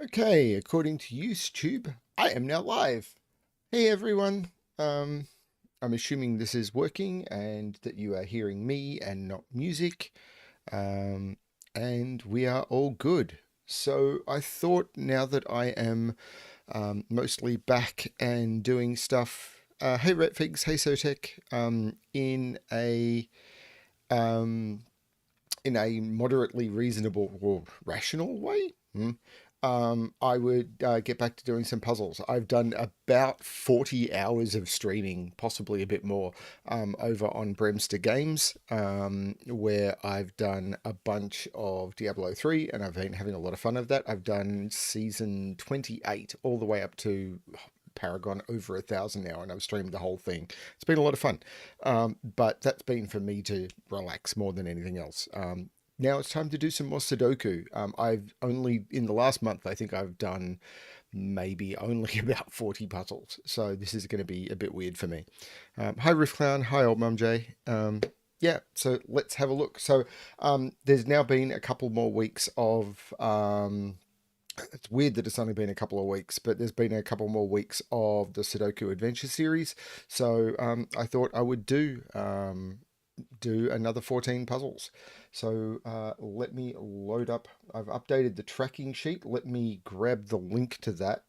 Okay, according to YouTube, I am now live. Hey everyone. I'm assuming this is working and that you are hearing me and not music. Um, and we are all good. So I thought now that I am mostly back and doing stuff. Hey Retfigs, hey Sotec, um, in a moderately reasonable or rational way. I would get back to doing some puzzles. I've done about 40 hours of streaming, possibly a bit more, over on BremSter Games, where I've done a bunch of Diablo 3, and I've been having a lot of fun of that. I've done season 28 all the way up to Paragon over 1,000 now, and I've streamed the whole thing. It's been a lot of fun, but that's been for me to relax more than anything else. Now it's time to do some more Sudoku. I've only, in the last month, I think I've done maybe only about 40 puzzles. So this is going to be a bit weird for me. Hi, Riff Clown. Hi, Old Mum J. Yeah, so let's have a look. So there's now been a couple more weeks of... it's weird that it's only been a couple of weeks, but there's been a couple more weeks of the Sudoku Adventure series. So I thought I would do another 14 puzzles. So let me load up. I've updated the tracking sheet. Let me grab the link to that.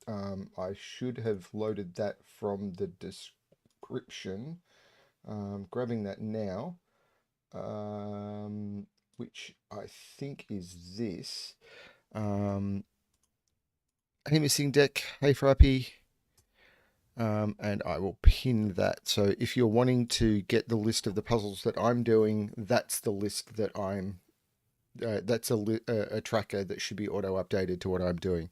I should have loaded that from the description. Grabbing that now, which I think is this. Hey, Missing Deck. Hey, Frappy. And I will pin that. So if you're wanting to get the list of the puzzles that I'm doing, that's the list that I'm. That's a tracker that should be auto updated to what I'm doing.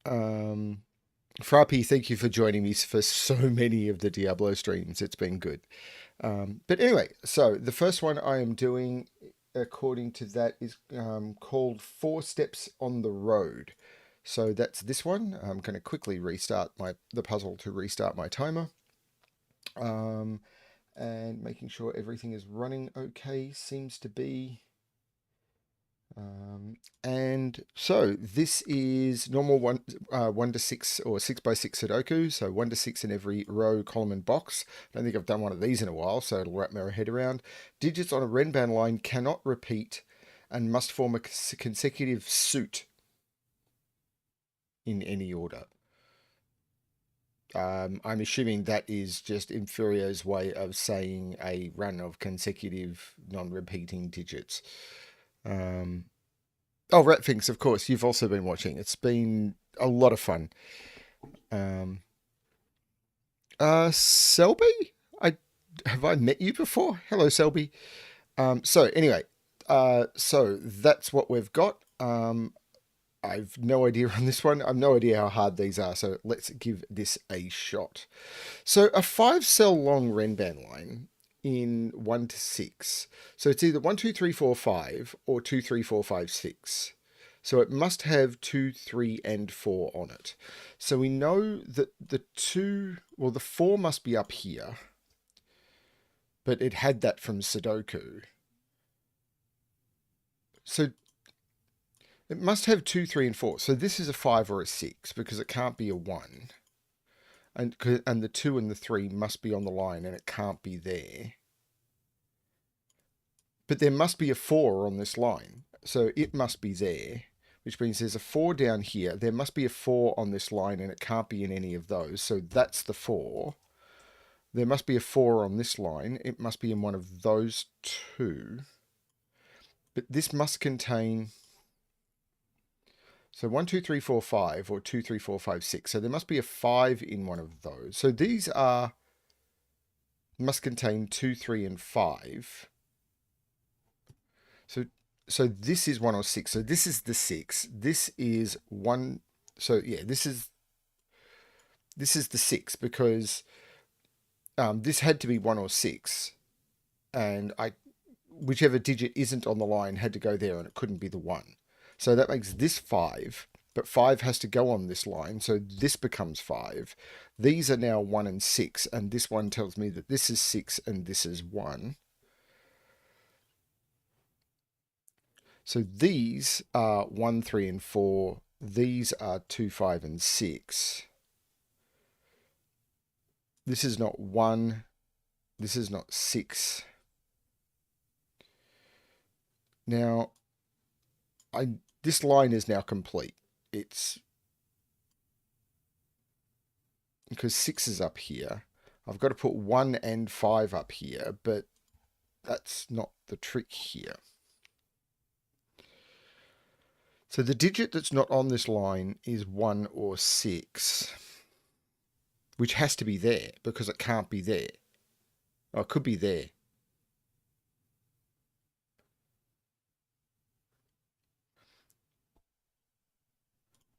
Frappy, thank you for joining me for so many of the Diablo streams. It's been good. But anyway, so the first one I am doing, according to that, is called 4 Steps on the Road. So that's this one. I'm going to quickly restart the puzzle to restart my timer. And making sure everything is running okay seems to be. And so this is normal 1 to 6 or 6 by 6 Sudoku. So 1 to 6 in every row, column, and box. I don't think I've done one of these in a while, so it'll wrap my head around. Digits on a Renban line cannot repeat and must form a consecutive suit in any order. I'm assuming that is just Infurio's way of saying a run of consecutive non-repeating digits. Oh, Ratfinks, of course, you've also been watching. It's been a lot of fun. Selby? Have I met you before? Hello, Selby. So anyway, so that's what we've got. I've no idea on this one. I've no idea how hard these are, so let's give this a shot. So a 5-cell long Renban line in 1 to 6. So it's either 1, 2, 3, 4, 5 or 2, 3, 4, 5, 6. So it must have 2, 3, and 4 on it. So we know that the 4 must be up here, but it had that from Sudoku. So it must have 2, 3, and 4. So this is a 5 or a 6 because it can't be a 1. And the 2 and the 3 must be on the line and it can't be there. But there must be a 4 on this line. So it must be there, which means there's a 4 down here. There must be a 4 on this line and it can't be in any of those. So that's the 4. There must be a 4 on this line. It must be in one of those 2. But this must contain... So 1, 2, 3, 4, 5, or 2, 3, 4, 5, 6. So there must be a 5 in one of those. So these must contain 2, 3, and 5. So this is 1 or 6. So this is the 6. This is 1. So yeah, this is the 6 because this had to be 1 or 6. And whichever digit isn't on the line had to go there and it couldn't be the 1. So that makes this 5, but 5 has to go on this line, so this becomes 5. These are now 1 and 6, and this one tells me that this is 6 and this is 1. So these are 1, 3, and 4. These are 2, 5, and 6. This is not 1. This is not 6. Now, this line is now complete. It's because 6 is up here. I've got to put 1 and 5 up here, but that's not the trick here. So the digit that's not on this line is 1 or 6, which has to be there because it can't be there. Oh, it could be there.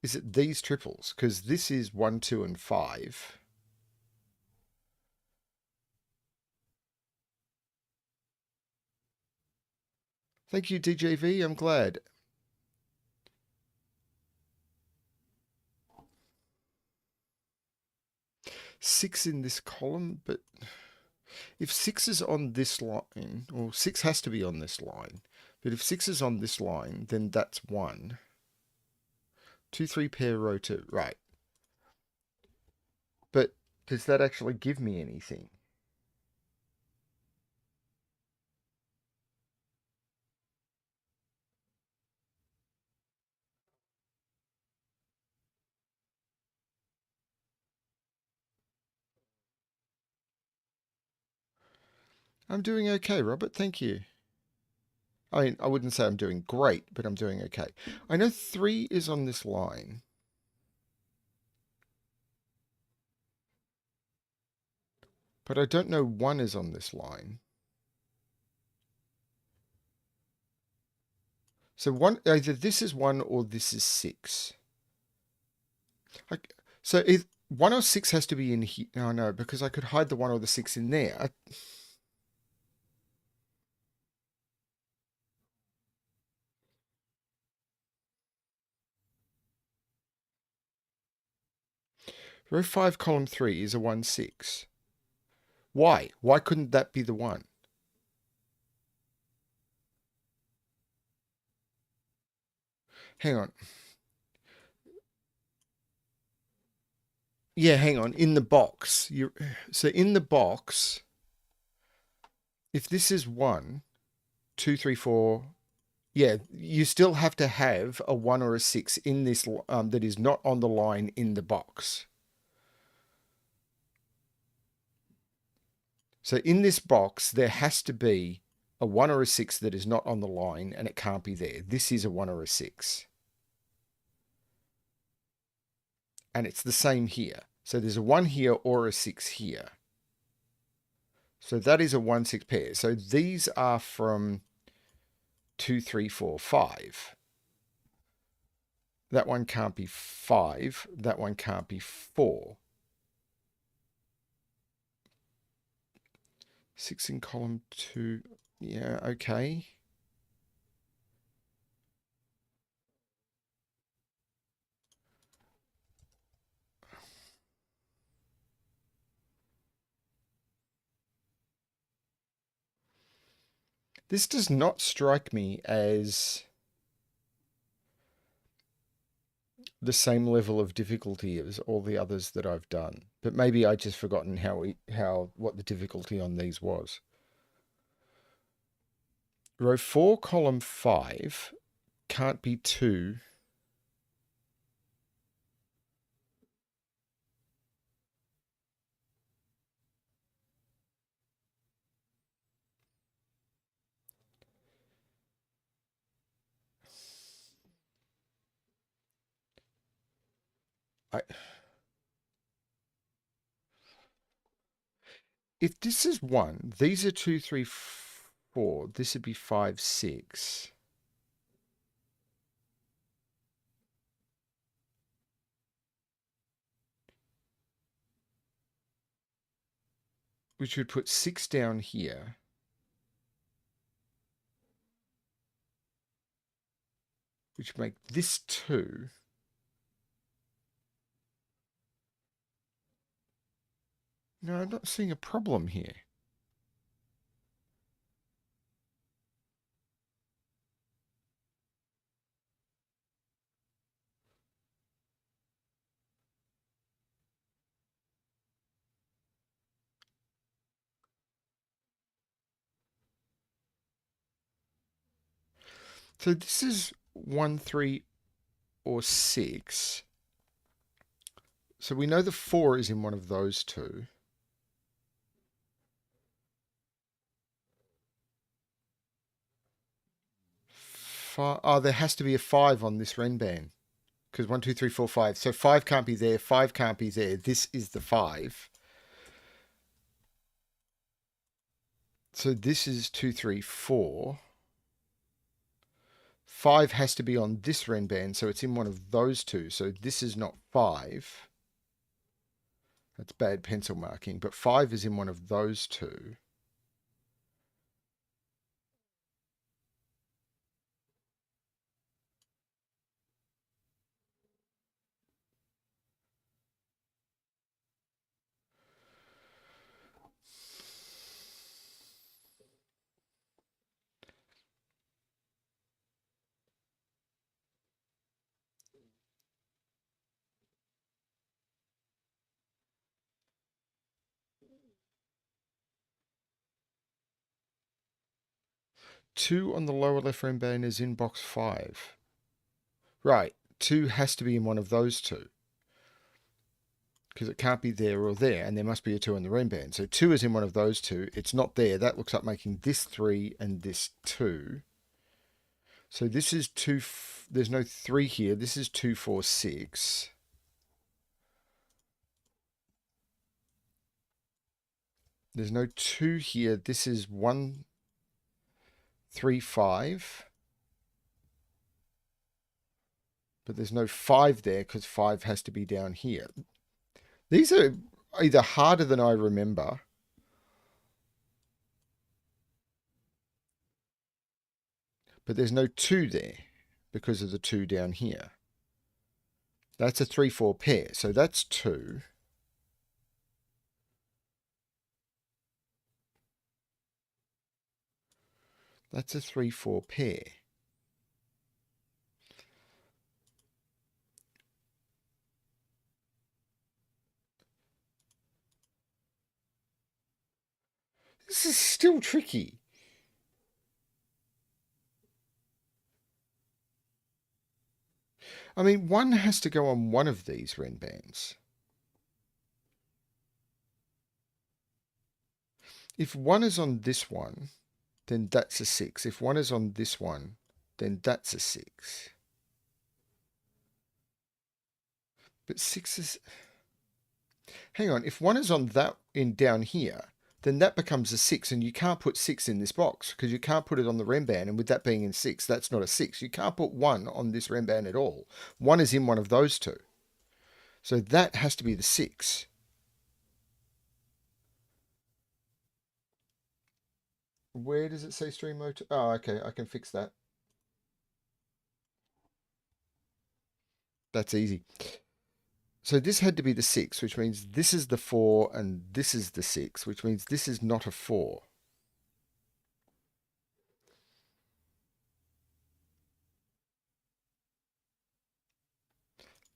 Is it these triples? Because this is 1, 2, and 5. Thank you, DJV. I'm glad. Six in this column, but if 6 is on this line, or 6 has to be on this line, but if 6 is on this line, then that's 1. 2, 3 pair row 2, right. But does that actually give me anything? I'm doing okay, Robert. Thank you. I mean, I wouldn't say I'm doing great, but I'm doing okay. I know 3 is on this line. But I don't know 1 is on this line. So either this is 1 or this is 6. So 1 or 6 has to be in here. Oh, no, because I could hide the 1 or the 6 in there. Row 5, column 3 is a 1, 6. Why? Why couldn't that be the 1? Hang on. Yeah, hang on. In the box. So in the box, if this is 1, 2, 3, 4, yeah, you still have to have a 1 or a 6 in this that is not on the line in the box. So in this box, there has to be a 1 or a 6 that is not on the line, and it can't be there. This is a 1 or a 6. And it's the same here. So there's a 1 here or a 6 here. So that is a 1, 6 pair. So these are from 2, 3, 4, 5. That one can't be 5. That one can't be 4. 6 in column 2. Yeah, okay. This does not strike me as the same level of difficulty as all the others that I've done. But maybe I just forgotten what the difficulty on these was. Row 4, column 5 can't be 2. If this is 1, these are 2, 3, 4. This would be 5, 6. Which would put 6 down here. Which make this 2. No, I'm not seeing a problem here. So this is 1, 3, or 6. So we know the 4 is in one of those two. Oh, there has to be a 5 on this Renban. Because 1, 2, 3, 4, 5. So 5 can't be there. 5 can't be there. This is the 5. So this is 2, 3, 4. 5 has to be on this Renban, so it's in one of those two. So this is not 5. That's bad pencil marking. But 5 is in one of those two. Two on the lower left Renban is in box 5. Right. 2 has to be in one of those two. Because it can't be there or there, and there must be a 2 in the Renban. So 2 is in one of those two. It's not there. That looks like making this 3 and this 2. So this is 2. There's no 3 here. This is 2, 4, 6. There's no 2 here. This is 1, 3, 5. But there's no 5 there because 5 has to be down here. These are either harder than I remember. But there's no 2 there because of the 2 down here. That's a 3, 4 pair. So that's 2. That's a 3, 4 pair. This is still tricky. I mean, 1 has to go on one of these Renbans. If 1 is on this one, then that's a 6. If 1 is on this one, then that's a 6. But 6 is... Hang on, if 1 is on that in down here, then that becomes a 6, and you can't put 6 in this box because you can't put it on the Renban, and with that being in 6, that's not a 6. You can't put 1 on this Renban at all. 1 is in one of those two. So that has to be the 6. Where does it say stream mode? Oh, okay, I can fix that. That's easy. So this had to be the 6, which means this is the 4 and this is the 6, which means this is not a 4.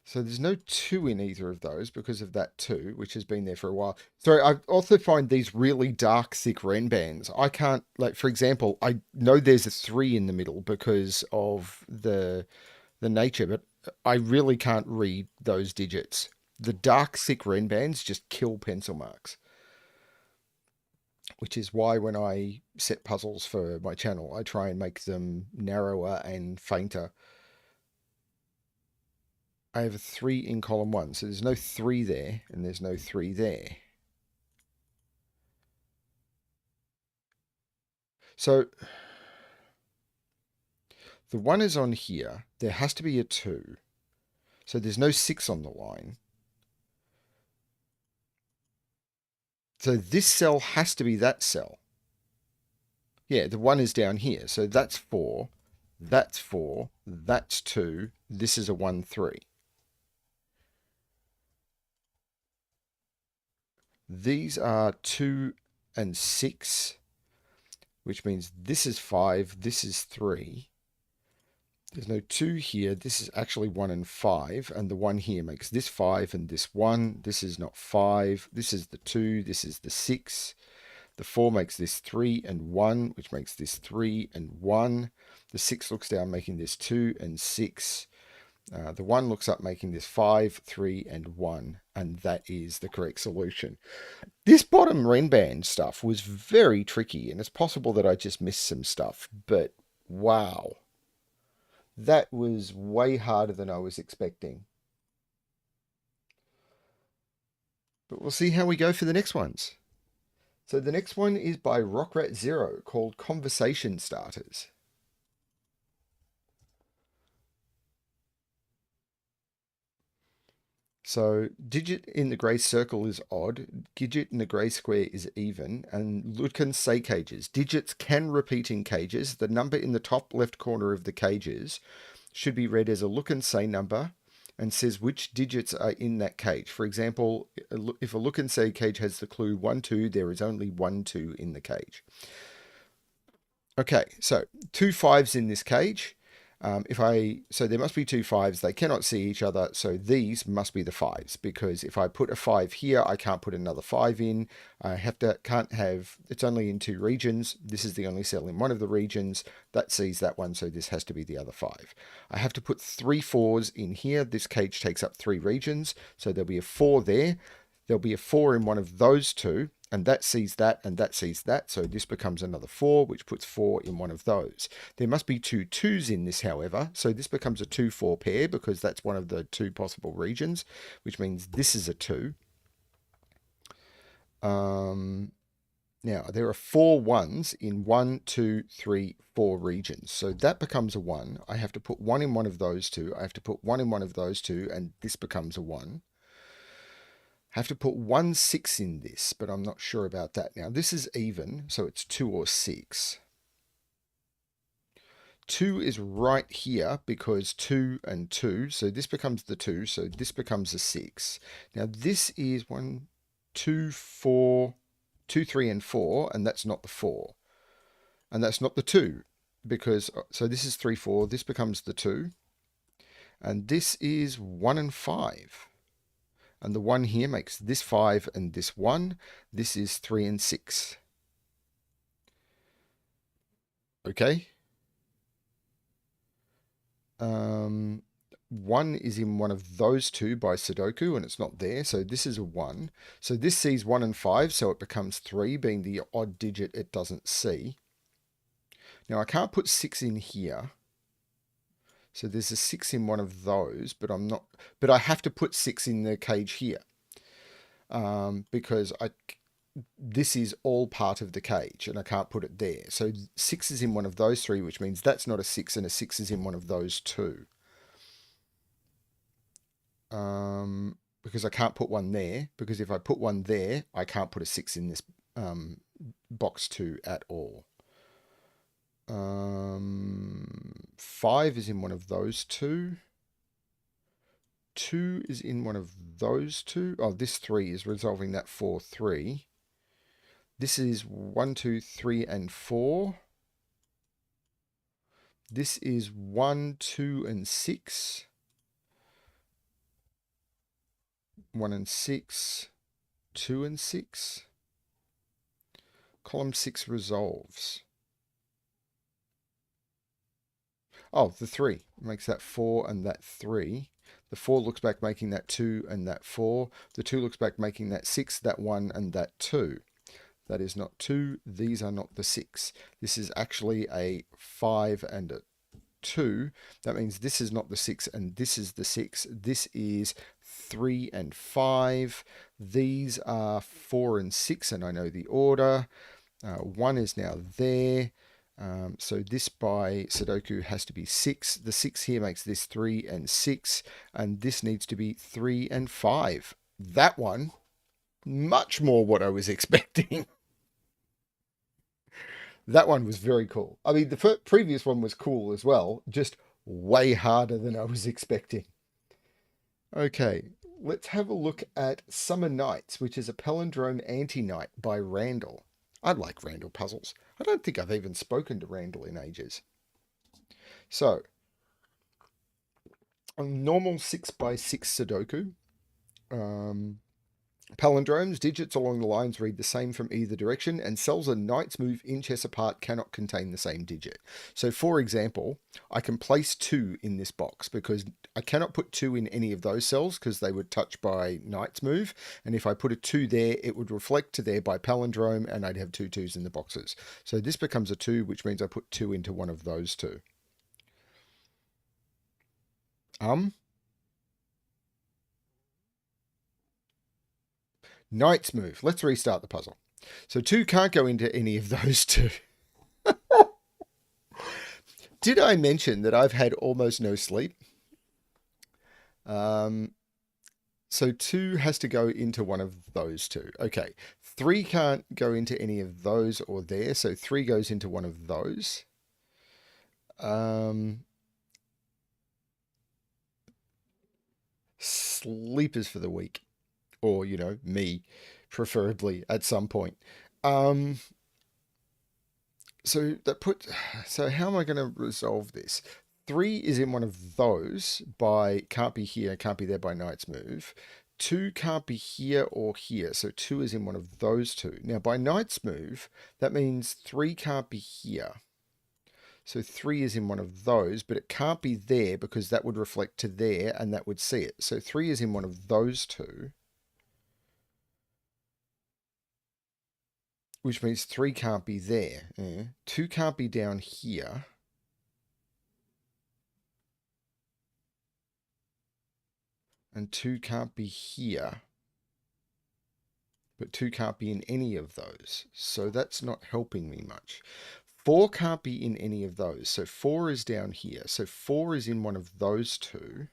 So there's no 2 in either of those because of that 2, which has been there for a while. So I also find these really dark, thick Renbans. I can't, like, for example, I know there's a 3 in the middle because of the nature, but I really can't read those digits. The dark, thick Renbans just kill pencil marks. Which is why when I set puzzles for my channel, I try and make them narrower and fainter. I have a 3 in column 1, so there's no 3 there, and there's no 3 there. So the 1 is on here. There has to be a 2. So there's no 6 on the line. So this cell has to be that cell. Yeah, the 1 is down here. So that's 4. That's 4. That's 2. This is a 1, 3. These are 2 and 6, which means this is 5, this is 3. There's no 2 here. This is actually 1 and 5, and the 1 here makes this 5 and this 1. This is not 5. This is the 2. This is the 6. The 4 makes this 3 and 1, which makes this 3 and 1. The 6 looks down, making this 2 and 6. The 1 looks up, making this 5, 3, and 1. And that is the correct solution. This bottom Renband stuff was very tricky, and it's possible that I just missed some stuff. But wow. That was way harder than I was expecting. But we'll see how we go for the next ones. So the next one is by Rockrat Zero, called Conversation Starters. So digit in the grey circle is odd, digit in the grey square is even, and Lutkin say cages. Digits can repeat in cages. The number in the top left corner of the cages should be read as a look and say number and says which digits are in that cage. For example, if a look and say cage has the clue 1, 2, there is only 1, 2 in the cage. Okay, so 2 5s in this cage. So there must be 2 5s. They cannot see each other, so these must be the 5s, because if I put a 5 here, I can't put another 5 in. It's only in 2 regions. This is the only cell in one of the regions that sees that one, so this has to be the other 5. I have to put 3 4s in here. This cage takes up 3 regions, so there'll be a 4 there. There'll be a 4 in one of those two, and that sees that, and that sees that, so this becomes another 4, which puts 4 in one of those. There must be 2 2s in this, however, so this becomes a 2-4 pair, because that's one of the 2 possible regions, which means this is a 2. Now, there are 4 1s in 1, 2, 3, 4 regions, so that becomes a 1. I have to put 1 in one of those two, I have to put 1 in one of those two, and this becomes a 1. Have to put 1 6 in this, but I'm not sure about that. Now, this is even, so it's 2 or 6. 2 is right here because 2 and 2, so this becomes the 2, so this becomes a 6. Now, this is 1, 2, 4, 2, 3, and 4, and that's not the 4. And that's not the 2, because, so this is 3, 4, this becomes the 2. And this is 1 and 5. And the 1 here makes this 5 and this 1. This is 3 and 6. Okay. 1 is in one of those two by Sudoku, and it's not there, so this is a 1. So this sees 1 and 5, so it becomes 3, being the odd digit it doesn't see. Now, I can't put 6 in here. So there's a 6 in one of those, but I have to put 6 in the cage here, because this is all part of the cage, and I can't put it there. So 6 is in one of those 3, which means that's not a 6, and a 6 is in one of those 2. Because I can't put 1 there, because if I put 1 there, I can't put a 6 in this box 2 at all. 5 is in one of those 2. 2 is in one of those 2. Oh, this 3 is resolving that 4, 3. This is 1, 2, 3, and 4. This is 1, 2, and 6. 1 and 6. 2 and 6. Column 6 resolves. Oh, the 3 makes that 4 and that 3. The 4 looks back making that 2 and that 4. The 2 looks back making that 6, that 1, and that 2. That is not 2. These are not the 6. This is actually a 5 and a 2. That means this is not the 6 and this is the 6. This is 3 and 5. These are 4 and 6, and I know the order. 1 is now there. So this by Sudoku has to be 6. The 6 here makes this 3 and 6, and this needs to be 3 and 5. That one, much more what I was expecting. That one was very cool. I mean, the previous one was cool as well, just way harder than I was expecting. Okay, let's have a look at Summer Nights, which is a palindrome anti-night by Randall. I like Randall puzzles. I don't think I've even spoken to Randall in ages. So, a normal 6x6 Sudoku. Palindromes, digits along the lines read the same from either direction, and cells a knight's move in chess apart cannot contain the same digit. So, for example, I can place 2 in this box because I cannot put 2 in any of those cells because they would touch by knight's move. And if I put a 2 there, it would reflect to there by palindrome, and I'd have 2 2s in the boxes. So this becomes a 2, which means I put 2 into one of those 2. Knight's move. Let's restart the puzzle. So 2 can't go into any of those 2. Did I mention that I've had almost no sleep? So 2 has to go into one of those 2. Okay. 3 can't go into any of those or there. So 3 goes into one of those. Sleepers for the week. Or, me, preferably at some point. So how am I going to resolve this? 3 is in one of those by can't be here, can't be there by knight's move. 2 can't be here or here, so 2 is in one of those 2. Now by knight's move, that means 3 can't be here. So 3 is in one of those, but it can't be there because that would reflect to there and that would see it. So 3 is in one of those 2. Which means 3 can't be there. 2 can't be down here. And 2 can't be here. But 2 can't be in any of those. So that's not helping me much. 4 can't be in any of those. So 4 is down here. So 4 is in one of those 2.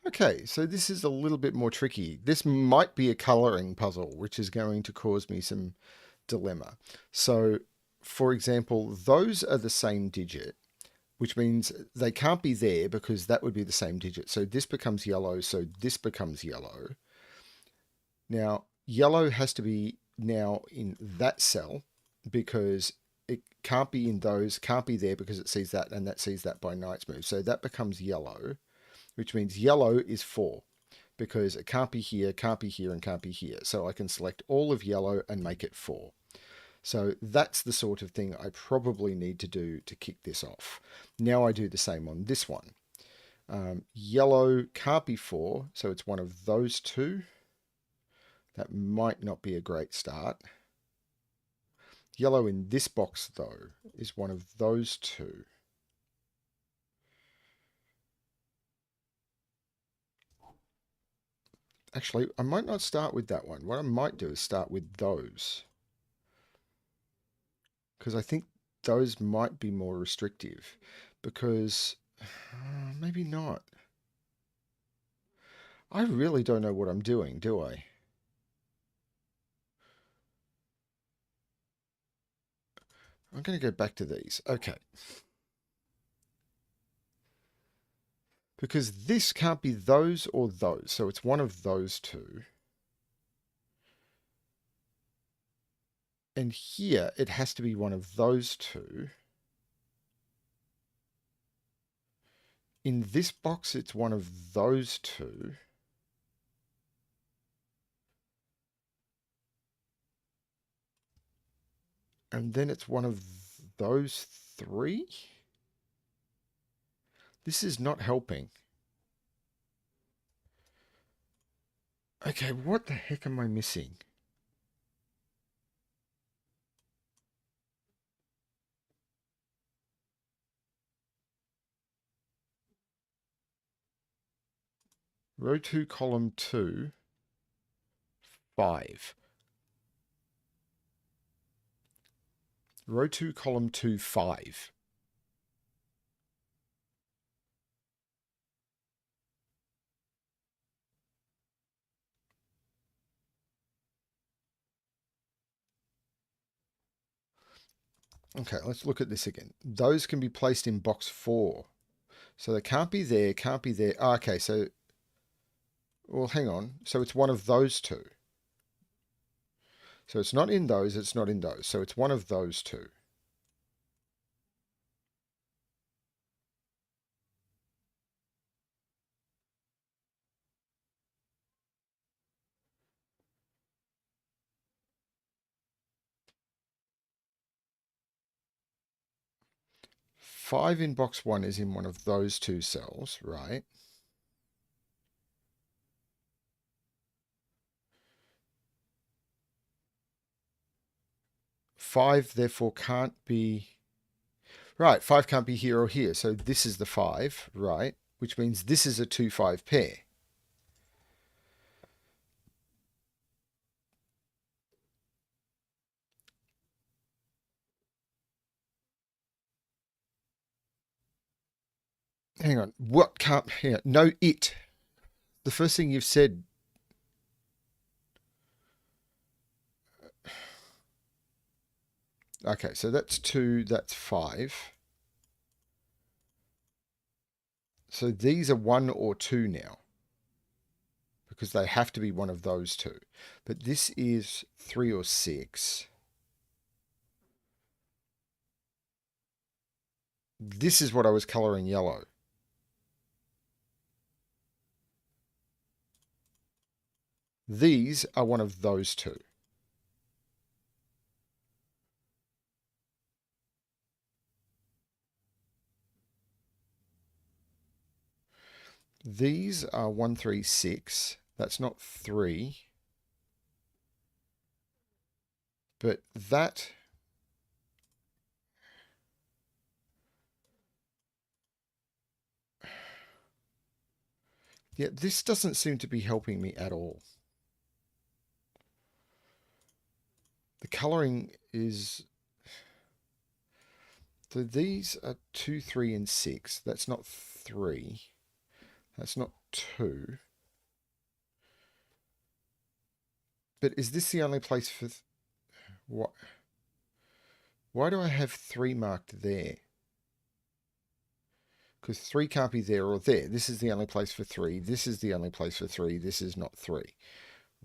Okay, so this is a little bit more tricky. This might be a colouring puzzle, which is going to cause me some dilemma. So, for example, those are the same digit, which means they can't be there because that would be the same digit. So this becomes yellow, so this becomes yellow. Now, yellow has to be now in that cell because it can't be in those, can't be there because it sees that, and that sees that by knight's move. So that becomes yellow, which means yellow is 4 because it can't be here, and can't be here. So I can select all of yellow and make it 4. So that's the sort of thing I probably need to do to kick this off. Now I do the same on this one. Yellow can't be 4, so it's one of those 2. That might not be a great start. Yellow in this box, though, is one of those 2. Actually, I might not start with that one. What I might do is start with those. Because I think those might be more restrictive. Because maybe not. I really don't know what I'm doing, do I? I'm going to go back to these. Okay. Because this can't be those or those. So it's one of those 2. And here it has to be one of those 2. In this box, it's one of those 2. And then it's one of those 3. This is not helping. Okay, what the heck am I missing? Row 2, column 2, 5. Row 2, column 2, 5. Okay, let's look at this again. Those can be placed in box 4. So they can't be there, can't be there. Oh, okay, so, well, hang on. So it's one of those 2. So it's not in those, it's not in those. So it's one of those 2. 5 in box 1 is in one of those two cells, right? Five, therefore, can't be... Right, 5 can't be here or here. So this is the 5, right? Which means this is a 2-5 pair. Hang on. What can't... Hang on. No, it. The first thing you've said... Okay, so that's 2, that's 5. So these are 1 or 2 now, because they have to be one of those two. But this is 3 or 6. This is what I was colouring yellow. These are one of those two. These are 1, 3, 6. That's not 3. But that... Yeah, this doesn't seem to be helping me at all. The colouring is... So these are 2, 3, and 6. That's not 3. That's not 2. But is this the only place for... What? Why do I have 3 marked there? Because 3 can't be there or there. This is the only place for 3. This is the only place for 3. This is not 3.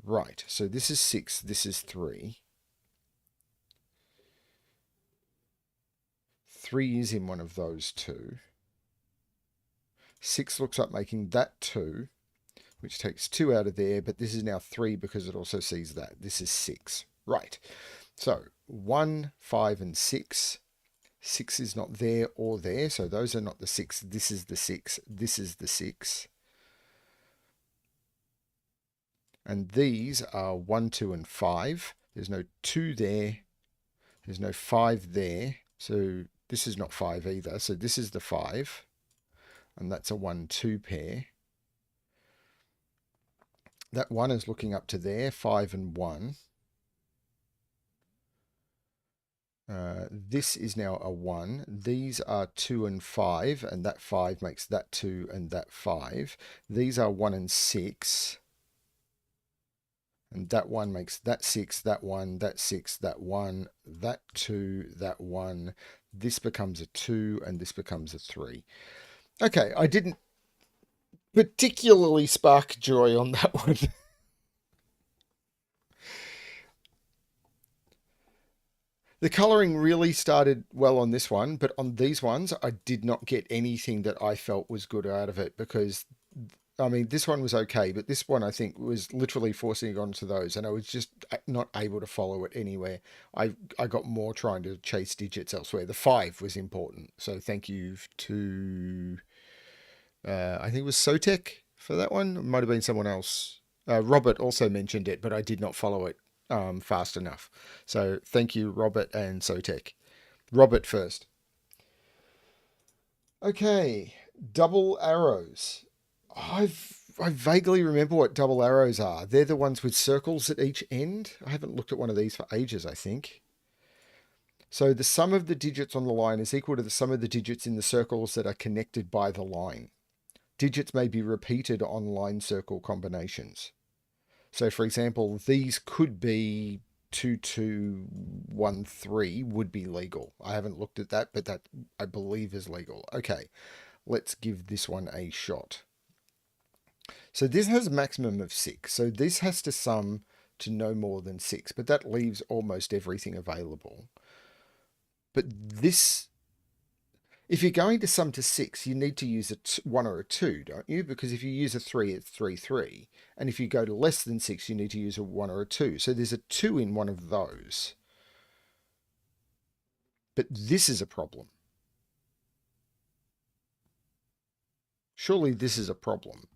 Right, so this is 6. This is 3. 3 is in one of those two. 6 looks like making that 2, which takes 2 out of there, but this is now 3 because it also sees that. This is 6. Right. So 1, 5, and 6. 6 is not there or there, so those are not the 6. This is the 6. This is the 6. And these are 1, 2, and 5. There's no 2 there. There's no 5 there. So this is not 5 either. So this is the 5. And that's a 1, 2 pair. That 1 is looking up to there, 5 and 1. This is now a 1. These are 2 and 5, and that 5 makes that 2 and that 5. These are 1 and 6. And that 1 makes that 6, that 1, that 6, that 1, that 2, that 1. This becomes a 2, and this becomes a 3. Okay, I didn't particularly spark joy on that one. The colouring really started well on this one, but on these ones, I did not get anything that I felt was good out of it because, I mean, this one was okay, but this one I think was literally forcing it onto those, and I was just not able to follow it anywhere. I got more trying to chase digits elsewhere. The 5 was important, so thank you to, I think it was Sotek for that one. It might have been someone else. Robert also mentioned it, but I did not follow it fast enough. So thank you, Robert and Sotek. Robert first. Okay, double arrows. I vaguely remember what double arrows are. They're the ones with circles at each end. I haven't looked at one of these for ages, I think. So the sum of the digits on the line is equal to the sum of the digits in the circles that are connected by the line. Digits may be repeated on line circle combinations. So, for example, these could be 2213 would be legal. I haven't looked at that, but that I believe is legal. Okay, let's give this one a shot. So this has a maximum of 6. So this has to sum to no more than 6, but that leaves almost everything available. But this... If you're going to sum to 6, you need to use a 1 or a 2, don't you? Because if you use a 3, it's 3, 3. And if you go to less than 6, you need to use a 1 or a 2. So there's a 2 in one of those. But this is a problem. Surely this is a problem.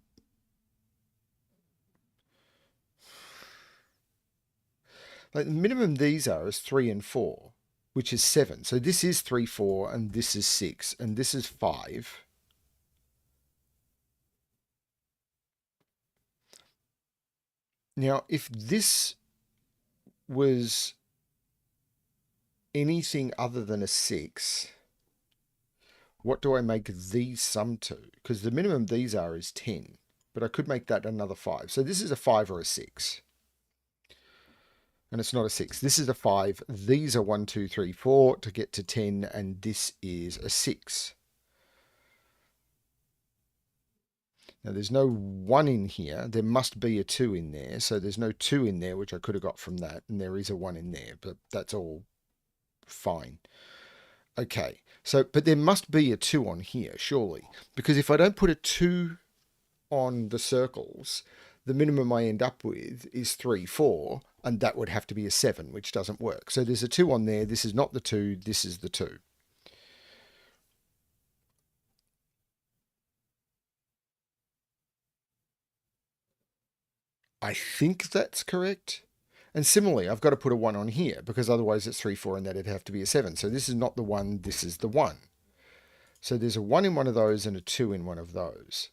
Like the minimum these are is 3 and 4, which is 7. So this is 3, 4, and this is 6, and this is 5. Now, if this was anything other than a 6, what do I make these sum to? Because the minimum these are is 10, but I could make that another 5. So this is a 5 or a 6. And it's not a 6. This is a 5. These are 1, 2, 3, 4 to get to 10, and this is a 6. Now, there's no 1 in here. There must be a 2 in there. So there's no 2 in there, which I could have got from that. And there is a 1 in there, but that's all fine. Okay, so, but there must be a 2 on here, surely. Because if I don't put a 2 on the circles, the minimum I end up with is 3, 4, and that would have to be a 7, which doesn't work. So there's a 2 on there. This is not the 2. This is the 2. I think that's correct. And similarly, I've got to put a 1 on here because otherwise it's 3, 4, and that'd have to be a 7. So this is not the 1. This is the 1. So there's a 1 in one of those and a 2 in one of those.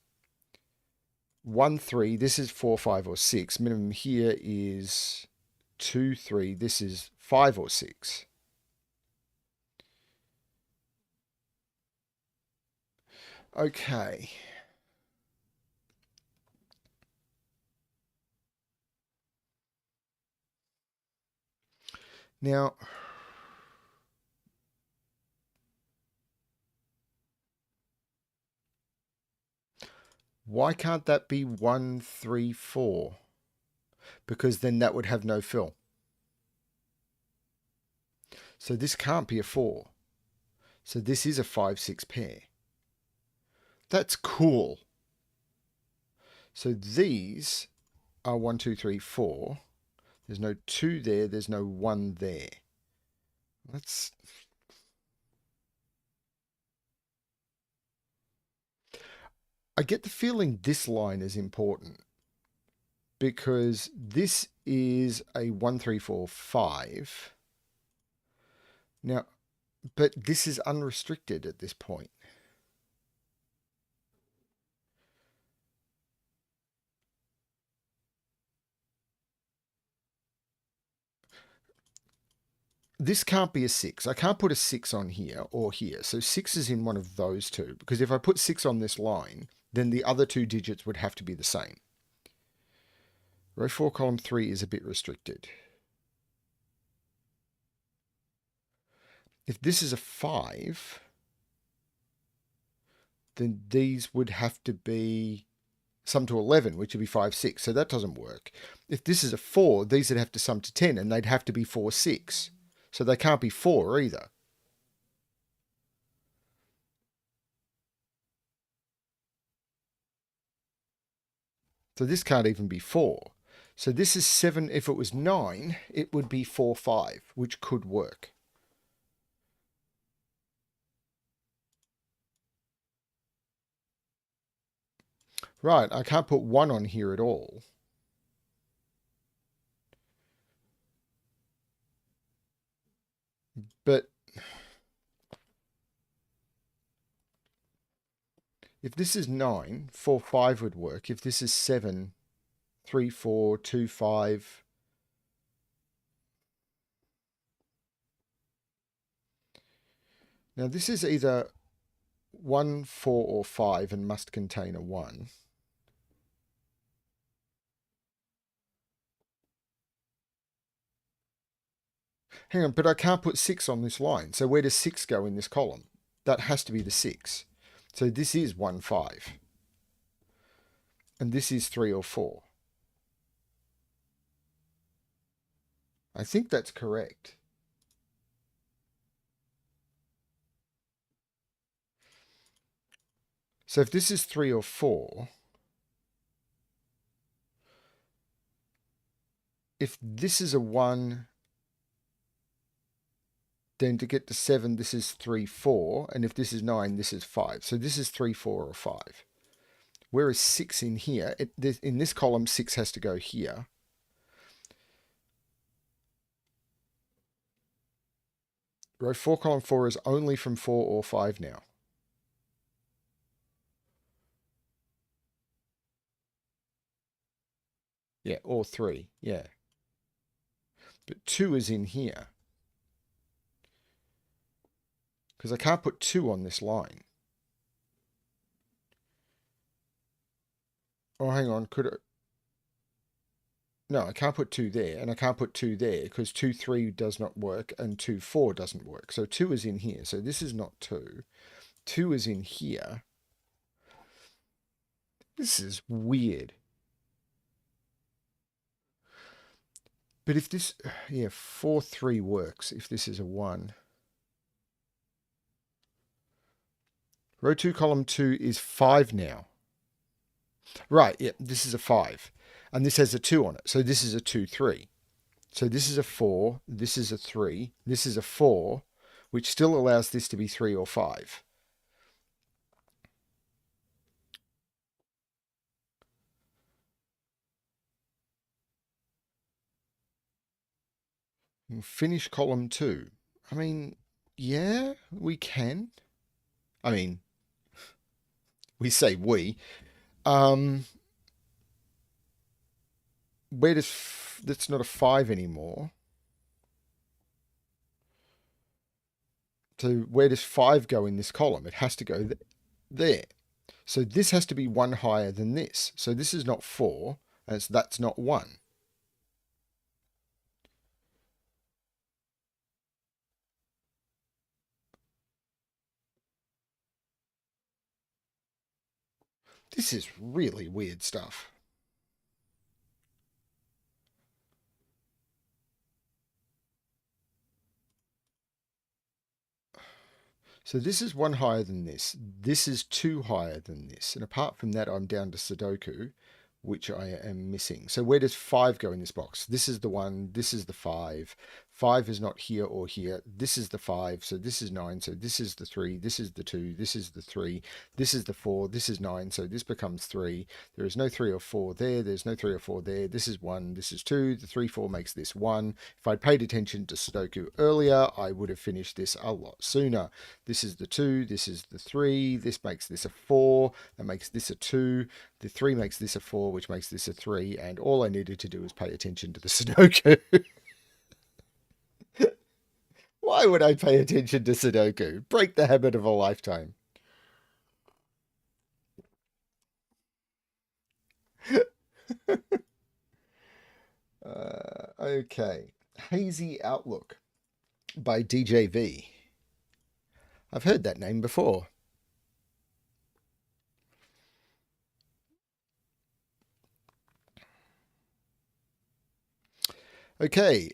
1, 3. This is 4, 5, or 6. Minimum here is 2, 3. This is 5 or 6. Okay. Now, why can't that be 1, 3, 4? Because then that would have no fill. So this can't be a 4. So this is a 5, 6 pair. That's cool. So these are 1, 2, 3, 4. There's no 2 there. There's no 1 there. Let's... I get the feeling this line is important because this is a 1, 3, 4, 5. Now, but this is unrestricted at this point. This can't be a 6. I can't put a 6 on here or here. So 6 is in one of those two. Because if I put 6 on this line, then the other two digits would have to be the same. Row 4, column 3 is a bit restricted. If this is a 5, then these would have to be sum to 11, which would be 5, 6. So that doesn't work. If this is a 4, these would have to sum to 10, and they'd have to be 4, 6. So they can't be 4 either. So this can't even be 4. So this is 7. If it was 9, it would be 4, 5, which could work. Right, I can't put 1 on here at all. But if this is 9, 4, 5 would work. If this is 7, 3, 4, 2, 5. Now this is either 1, 4, or 5 and must contain a 1. Hang on, but I can't put 6 on this line. So where does 6 go in this column? That has to be the 6. So this is 1, 5. And this is 3 or 4. I think that's correct. So if this is 3 or 4, if this is a 1, then to get to 7, this is 3, 4. And if this is 9, this is 5. So this is 3, 4, or 5. Whereas 6 in here, in this column, 6 has to go here. Row 4, column 4 is only from 4 or 5 now. Yeah, or 3, yeah. But 2 is in here. Because I can't put 2 on this line. Oh, hang on, could it? No, I can't put 2 there, and I can't put 2 there, because 2, 3 does not work, and 2, 4 doesn't work. So 2 is in here, so this is not 2. 2 is in here. This is weird. But if this, yeah, 4, 3 works, if this is a 1. Row 2, column 2 is 5 now. Right, yeah, this is a 5. And this has a 2 on it. So this is a 2, 3. So this is a 4, this is a 3, this is a 4, which still allows this to be 3 or 5. And finish column 2. I mean, yeah, we can. I mean, we say we. Where does that's not a 5 anymore? So where does 5 go in this column? It has to go there. So this has to be 1 higher than this. So this is not 4, and that's not 1. This is really weird stuff. So this is 1 higher than this. This is 2 higher than this. And apart from that, I'm down to Sudoku, which I am missing. So where does 5 go in this box? This is the 1, this is the 5. 5 is not here or here. This is the 5, so this is 9. So this is the 3, this is the 2, this is the 3, this is the 4, this is 9. So this becomes 3. There is no 3 or 4 there. There's no 3 or 4 there. This is 1, this is 2. The 3, 4 makes this 1. If I'd paid attention to Sudoku earlier, I would have finished this a lot sooner. This is the 2, this is the 3. This makes this a 4. That makes this a 2. The 3 makes this a 4, which makes this a 3. And all I needed to do was pay attention to the Sudoku. Why would I pay attention to Sudoku? Break the habit of a lifetime. Okay. Hazy Outlook by DJV. I've heard that name before. Okay,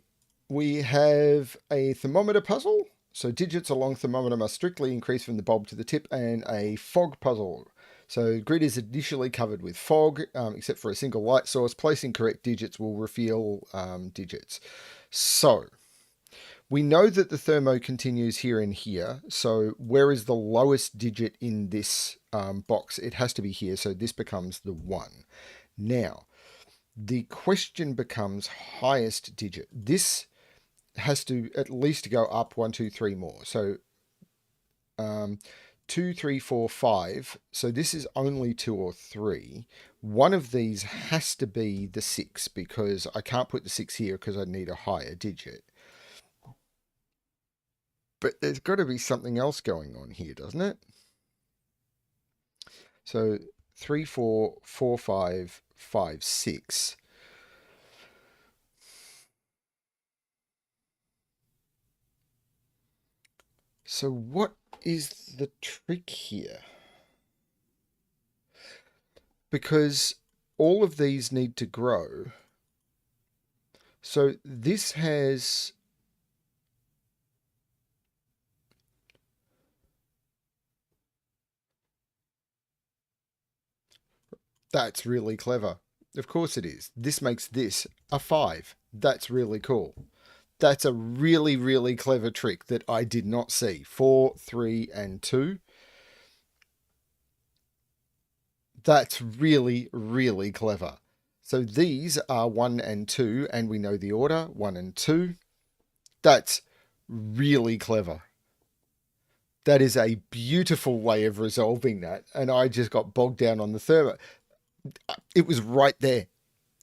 we have a thermometer puzzle. So digits along thermometer must strictly increase from the bulb to the tip, and a fog puzzle. So grid is initially covered with fog, except for a single light source. Placing correct digits will reveal digits. So we know that the thermo continues here and here. So where is the lowest digit in this box? It has to be here. So this becomes the 1. Now, the question becomes highest digit. This has to at least go up 1, 2, 3 more. So 2, 3, 4, 5. So this is only 2 or 3. One of these has to be the 6, because I can't put the 6 here because I need a higher digit. But there's got to be something else going on here, doesn't it? So 3, 4, 4, 5, 5, 6. So what is the trick here? Because all of these need to grow. So this has... That's really clever. Of course it is. This makes this a 5. That's really cool. That's a really, really clever trick that I did not see. 4, 3, and 2. That's really, really clever. So these are 1 and 2, and we know the order, 1 and 2. That's really clever. That is a beautiful way of resolving that. And I just got bogged down on the thermo. It was right there.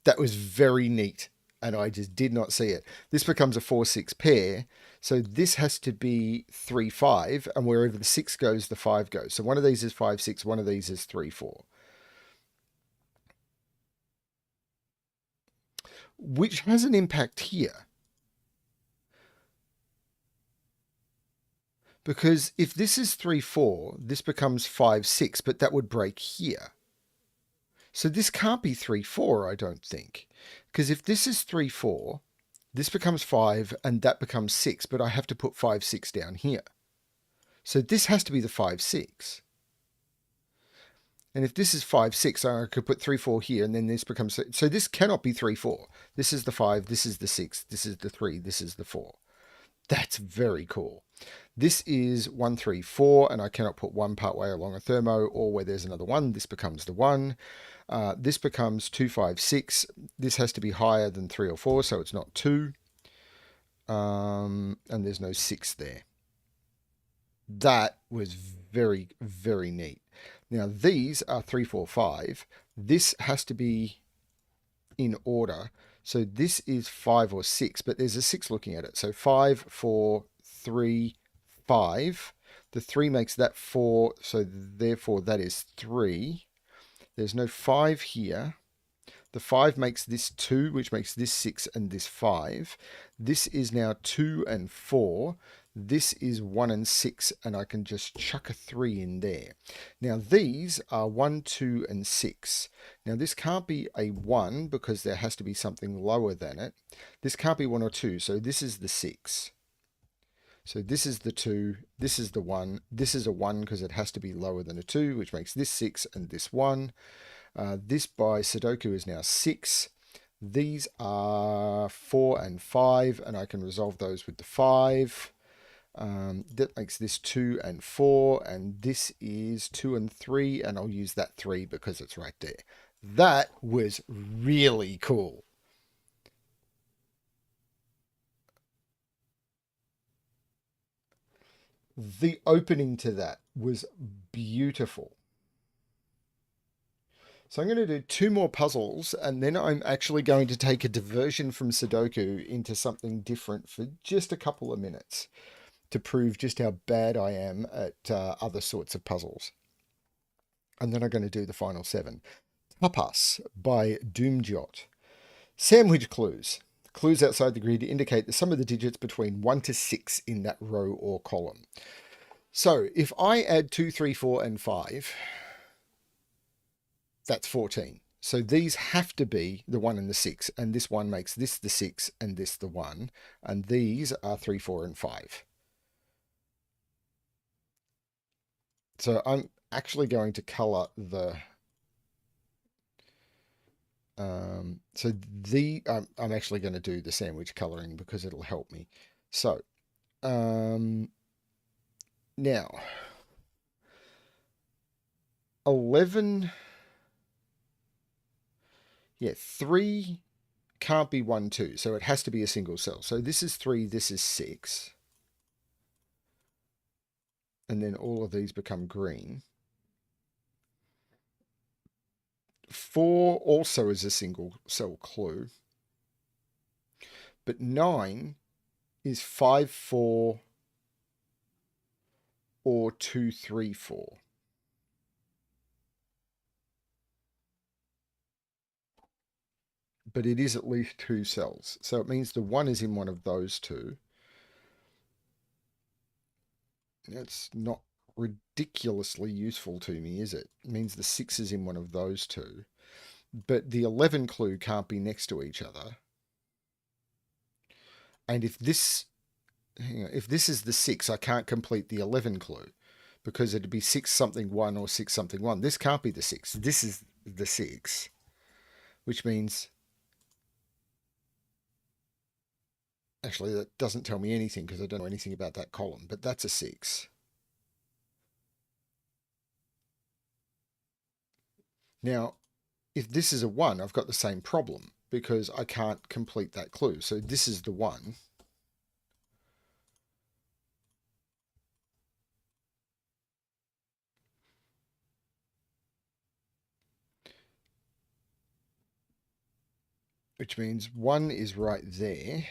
That was very neat. And I just did not see it. This becomes a 4-6 pair. So this has to be 3-5. And wherever the 6 goes, the 5 goes. So one of these is 5-6. One of these is 3-4. Which has an impact here. Because if this is 3-4, this becomes 5-6, but that would break here. So this can't be 3-4, I don't think. Because if this is 3-4, this becomes 5 and that becomes 6, but I have to put 5-6 down here. So this has to be the 5-6. And if this is 5-6, I could put 3-4 here, and then this becomes 6. So this cannot be 3-4. This is the 5, this is the 6, this is the 3, this is the 4. That's very cool. This is 1-3-4, and I cannot put one part way along a thermo, or where there's another 1, this becomes the 1. This becomes 2-5-6. This has to be higher than 3 or 4, so it's not 2. And there's no 6 there. That was very, very neat. Now, these are 3-4-5. This has to be in order. So this is 5 or 6, but there's a 6 looking at it. So 5, 4, 3, 5. The 3 makes that 4, so therefore that is 3. There's no 5 here. The 5 makes this 2, which makes this 6 and this 5. This is now 2 and 4. This is 1 and 6, and I can just chuck a 3 in there. Now these are 1, 2, and 6. Now this can't be a 1 because there has to be something lower than it. This can't be 1 or 2, so this is the 6. So this is the 2, this is the 1, this is a 1 because it has to be lower than a 2, which makes this 6 and this 1. This by Sudoku is now 6. These are 4 and 5, and I can resolve those with the 5. That makes this 2 and 4, and this is 2 and 3, and I'll use that 3 because it's right there. That was really cool. The opening to that was beautiful. So I'm going to do 2 more puzzles, and then I'm actually going to take a diversion from Sudoku into something different for just a couple of minutes to prove just how bad I am at other sorts of puzzles. And then I'm going to do the final 7. Tapas by Doomjot. Sandwich clues. Clues outside the grid indicate the sum of the digits between 1 to 6 in that row or column. So if I add 2, 3, 4, and 5, that's 14. So these have to be the 1 and the 6, and this one makes this the 6 and this the 1, and these are 3, 4, and 5. So I'm actually going to color the I'm actually going to do the sandwich coloring because it'll help me. So now 11, yeah, 3 can't be 1, 2, so it has to be a single cell. So this is 3, this is 6. And then all of these become green. 4 also is a single cell clue. But 9 is 5, 4, or 2, 3, 4. But it is at least 2 cells. So it means the 1 is in one of those 2. That's not ridiculously useful to me, is it? It means the 6 is in one of those 2. But the 11 clue can't be next to each other. And if this is the 6, I can't complete the 11 clue because it'd be 6 something 1 or 6 something 1. This can't be the 6. This is the 6, which means actually that doesn't tell me anything because I don't know anything about that column, but that's a 6. Now, if this is a 1, I've got the same problem because I can't complete that clue. So this is the 1. Which means 1 is right there.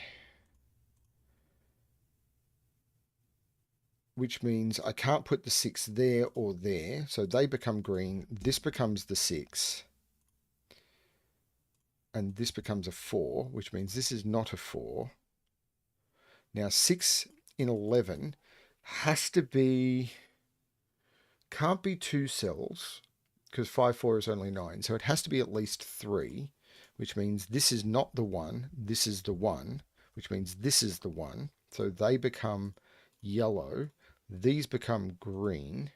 Which means I can't put the 6 there or there. So they become green. This becomes the 6. And this becomes a 4, which means this is not a 4. Now 6 in 11 has to be, can't be 2 cells because 5, 4 is only 9. So it has to be at least 3, which means this is not the 1. This is the 1, which means this is the 1. So they become yellow. These become green.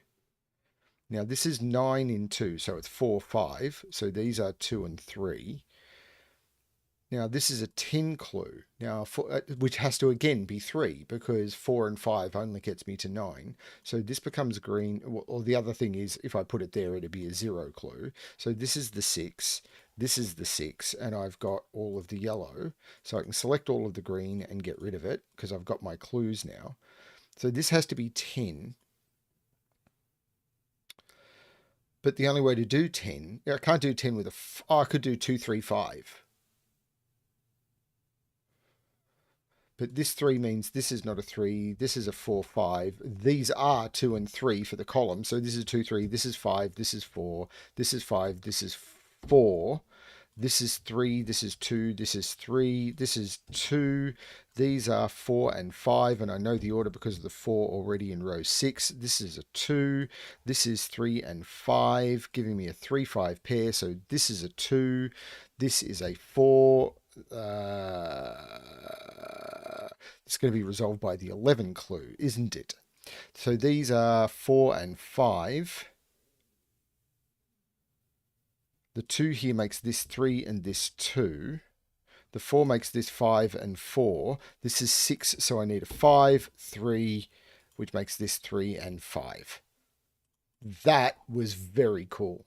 Now this is 9 in 2, so it's 4, 5. So these are 2 and 3. Now this is a 10 clue. Now, which has to again be 3 because 4 and 5 only gets me to 9. So this becomes green. Or the other thing is, if I put it there, it'd be a 0 clue. So this is the 6. This is the 6, and I've got all of the yellow. So I can select all of the green and get rid of it because I've got my clues now. So this has to be 10. But the only way to do 10, I can't do 10 with I could do 2, 3, 5. But this 3 means this is not a 3, this is a 4, 5. These are 2 and 3 for the column. So this is 2, 3, this is 5, this is 4, this is 5, this is 4. This is 3, this is 2, this is 3, this is 2. These are 4 and 5, and I know the order because of the 4 already in row 6. This is a 2, this is 3 and 5, giving me a 3, 5 pair. So this is a 2, this is a 4. It's going to be resolved by the 11 clue, isn't it? So these are 4 and 5. The 2 here makes this 3 and this 2. The 4 makes this 5 and 4. This is 6, so I need a 5, 3, which makes this 3 and 5. That was very cool.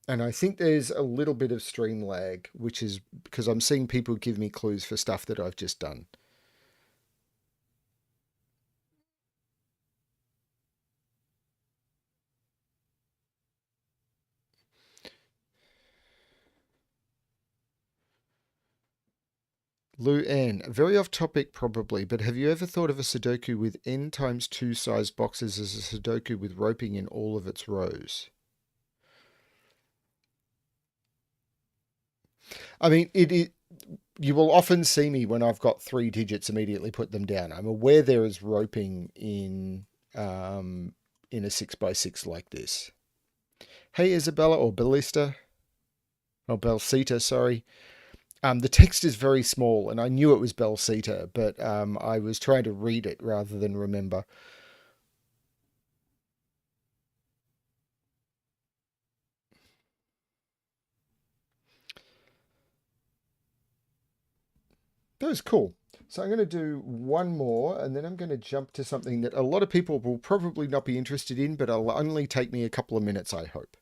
And I think there's a little bit of stream lag, which is because I'm seeing people give me clues for stuff that I've just done. Lou N, very off topic probably, but have you ever thought of a Sudoku with n times 2 sized boxes as a Sudoku with roping in all of its rows? I mean, you will often see me when I've got 3 digits immediately put them down. I'm aware there is roping in a 6x6 like this. Hey Isabella or Ballista or Belsita, sorry. The text is very small, and I knew it was Belsita, but I was trying to read it rather than remember. That was cool. So I'm going to do one more, and then I'm going to jump to something that a lot of people will probably not be interested in, but it'll only take me a couple of minutes, I hope.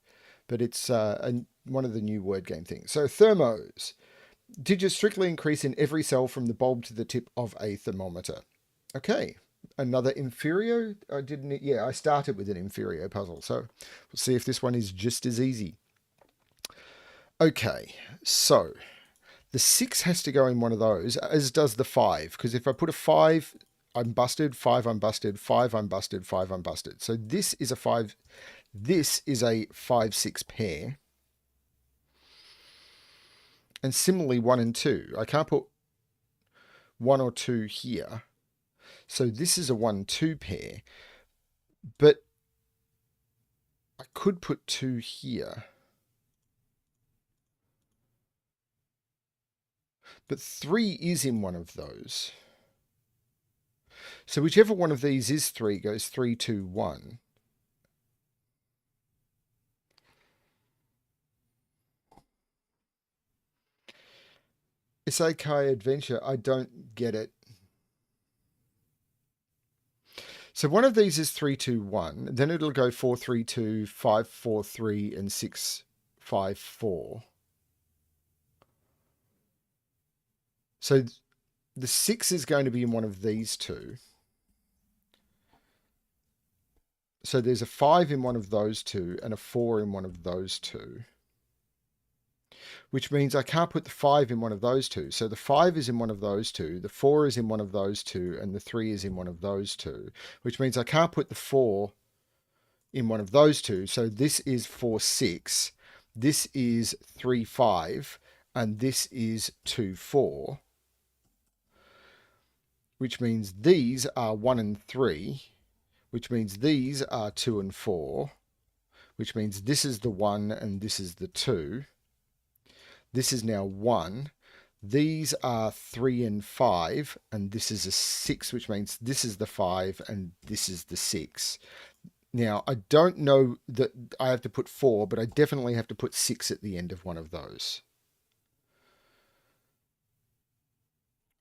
But it's one of the new word game things. So thermos. Digits strictly increase in every cell from the bulb to the tip of a thermometer. Okay, another inferior. I didn't. Yeah, I started with an inferior puzzle, so we'll see if this one is just as easy. Okay, so the 6 has to go in one of those, as does the 5, because if I put a 5, I'm busted. 5, I'm busted. 5, I'm busted. 5, I'm busted. So this is a 5. This is a 5, 6 pair. And similarly, 1 and 2. I can't put 1 or 2 here. So this is a 1, 2 pair. But I could put 2 here. But 3 is in one of those. So whichever one of these is 3 goes 3, 2, 1. Sudoku Advent-ure, I don't get it. So one of these is 3, 2, 1. Then it'll go 4, 3, 2, 5, 4, 3, and 6, 5, 4. So the 6 is going to be in one of these two. So there's a 5 in one of those two and a 4 in one of those two. Which means I can't put the 5 in one of those two. So the 5 is in one of those two, the 4 is in one of those two, and the 3 is in one of those two. Which means I can't put the 4 in one of those two. So this is 4, 6. This is 3, 5. And this is 2, 4. Which means these are 1 and 3. Which means these are 2 and 4. Which means this is the 1 and this is the 2. This is now 1. These are 3 and 5, and this is a 6, which means this is the 5 and this is the 6. Now, I don't know that I have to put 4, but I definitely have to put 6 at the end of one of those.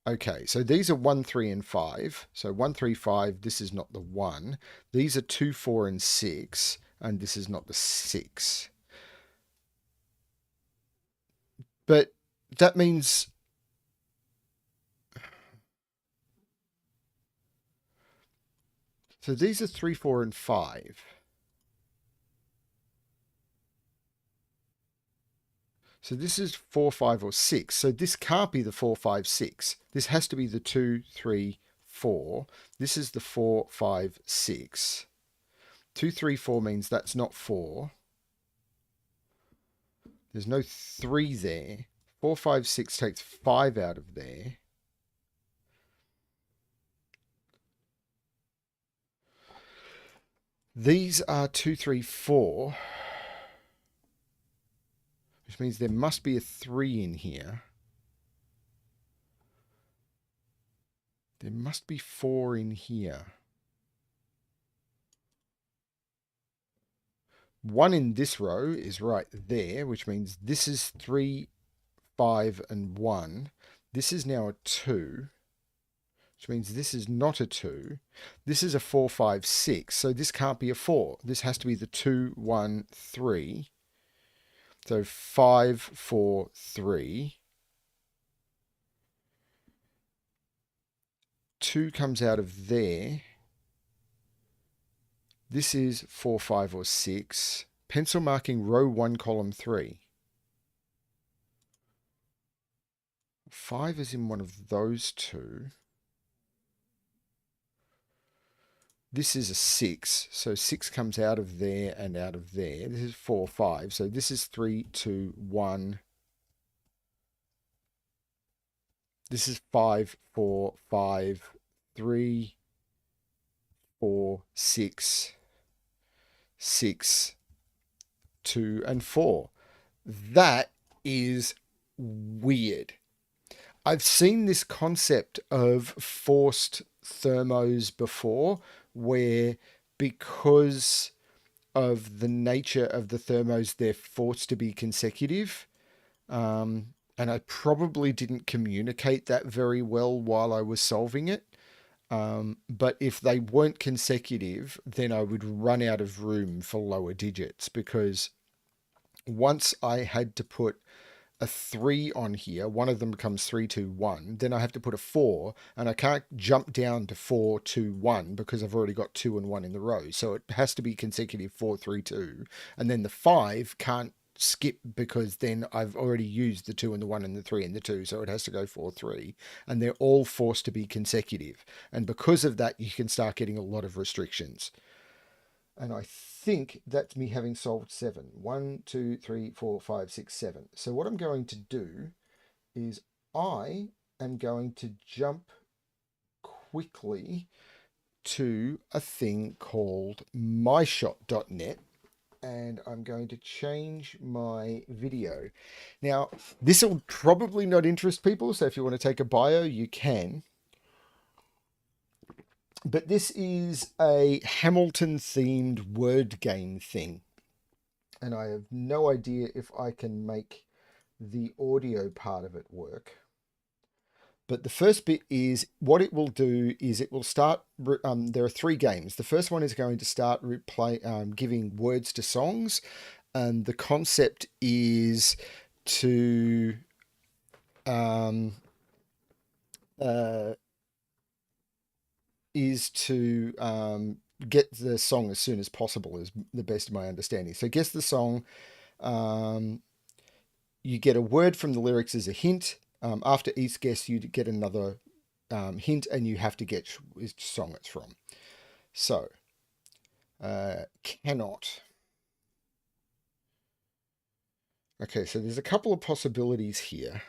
Okay, so these are 1, 3, and 5. So 1, 3, 5, this is not the 1. These are 2, 4, and 6, and this is not the 6. But that means so these are 3, 4, and 5. So this is 4, 5, or 6. So this can't be the 4, 5, 6. This has to be the 2, 3, 4. This is the 4, 5, 6. 2, 3, 4 means that's not 4. There's no 3 there. 4, 5, 6 takes 5 out of there. These are 2, 3, 4. Which means there must be a 3 in here. There must be 4 in here. 1 in this row is right there, which means this is 3, 5, and 1. This is now a 2, which means this is not a 2. This is a 4, 5, 6, so this can't be a 4. This has to be the 2, 1, 3. So 5, 4, 3. 2 comes out of there. This is 4, 5, or 6. Pencil marking row 1, column 3. 5 is in one of those two. This is a 6, so 6 comes out of there and out of there. This is 4, 5, so this is 3, 2, 1. This is 5, 4, 5, 3, 4, 6, 6, 2, and 4. That is weird. I've seen this concept of forced thermos before, where because of the nature of the thermos, they're forced to be consecutive. And I probably didn't communicate that very well while I was solving it. But if they weren't consecutive, then I would run out of room for lower digits, because once I had to put a 3 on here, one of them becomes 3, 2, 1. Then I have to put a 4, and I can't jump down to 4, 2, 1 because I've already got 2 and 1 in the row. So it has to be consecutive 4, 3, 2. And then the 5 can't skip because then I've already used the 2 and the 1 and the 3 and the 2. So it has to go 4, 3. And they're all forced to be consecutive. And because of that, you can start getting a lot of restrictions. And I think that's me having solved 7. 1, 2, 3, 4, 5, 6, 7. So what I'm going to do is I am going to jump quickly to a thing called myshot.net, and I'm going to change my video. Now, this will probably not interest people, so if you want to take a bio, you can. But this is a Hamilton-themed word game thing. And I have no idea if I can make the audio part of it work. But the first bit is what it will do is it will start. There are three games. The first one is going to start giving words to songs, and the concept is to um, uh, get the song as soon as possible, is the best of my understanding. So guess the song. Um, you get a word from the lyrics as a hint. After each guess, you get another hint, and you have to get which song it's from. So, cannot. Okay, so there's a couple of possibilities here.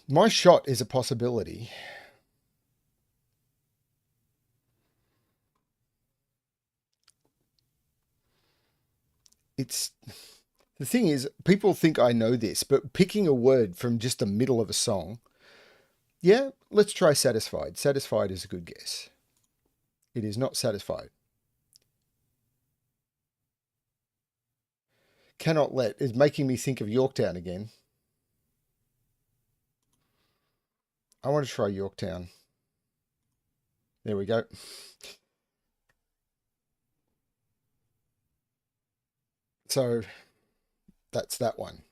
My shot is a possibility. It's the thing is, people think I know this, but picking a word from just the middle of a song, yeah, let's try satisfied. Satisfied is a good guess. It is not satisfied. Cannot let is making me think of Yorktown again. I want to try Yorktown. There we go. So that's that one.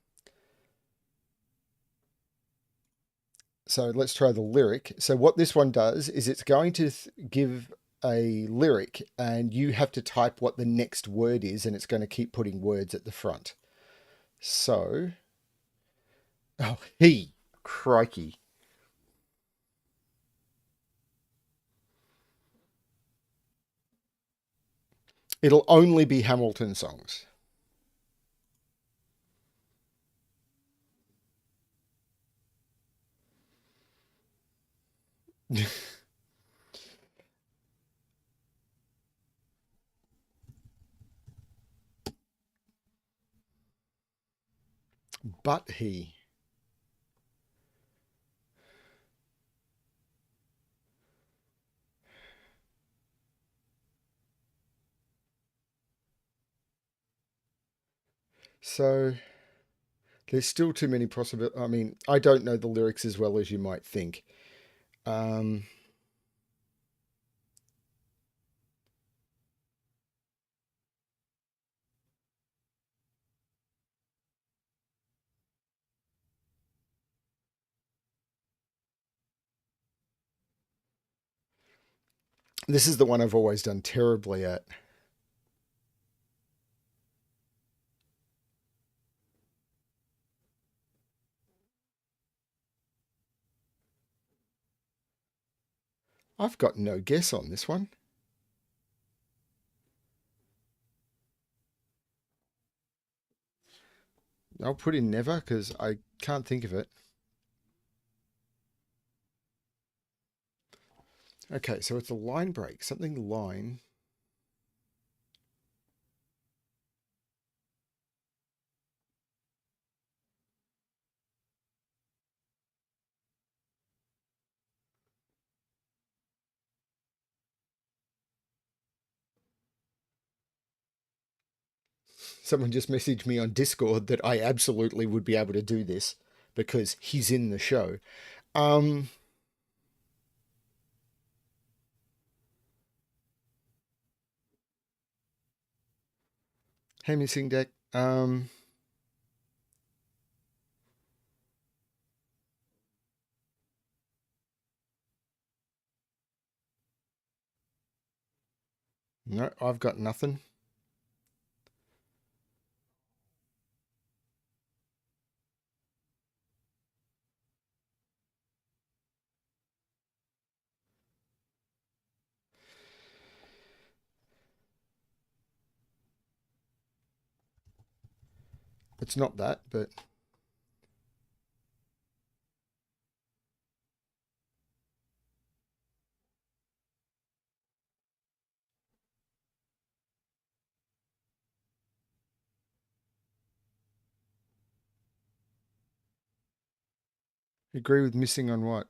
So let's try the lyric. So what this one does is it's going to give a lyric and you have to type what the next word is, and it's going to keep putting words at the front. So, oh, he, crikey. It'll only be Hamilton songs. But he. So there's still too many possibilities. I mean, I don't know the lyrics as well as you might think. Um, this is the one I've always done terribly at. I've got no guess on this one. I'll put in never because I can't think of it. Okay, so it's a line break. Something line. Someone just messaged me on Discord that I absolutely would be able to do this because he's in the show. Um, hey, missing deck. No, I've got nothing. It's not that, but Agree with missing on what?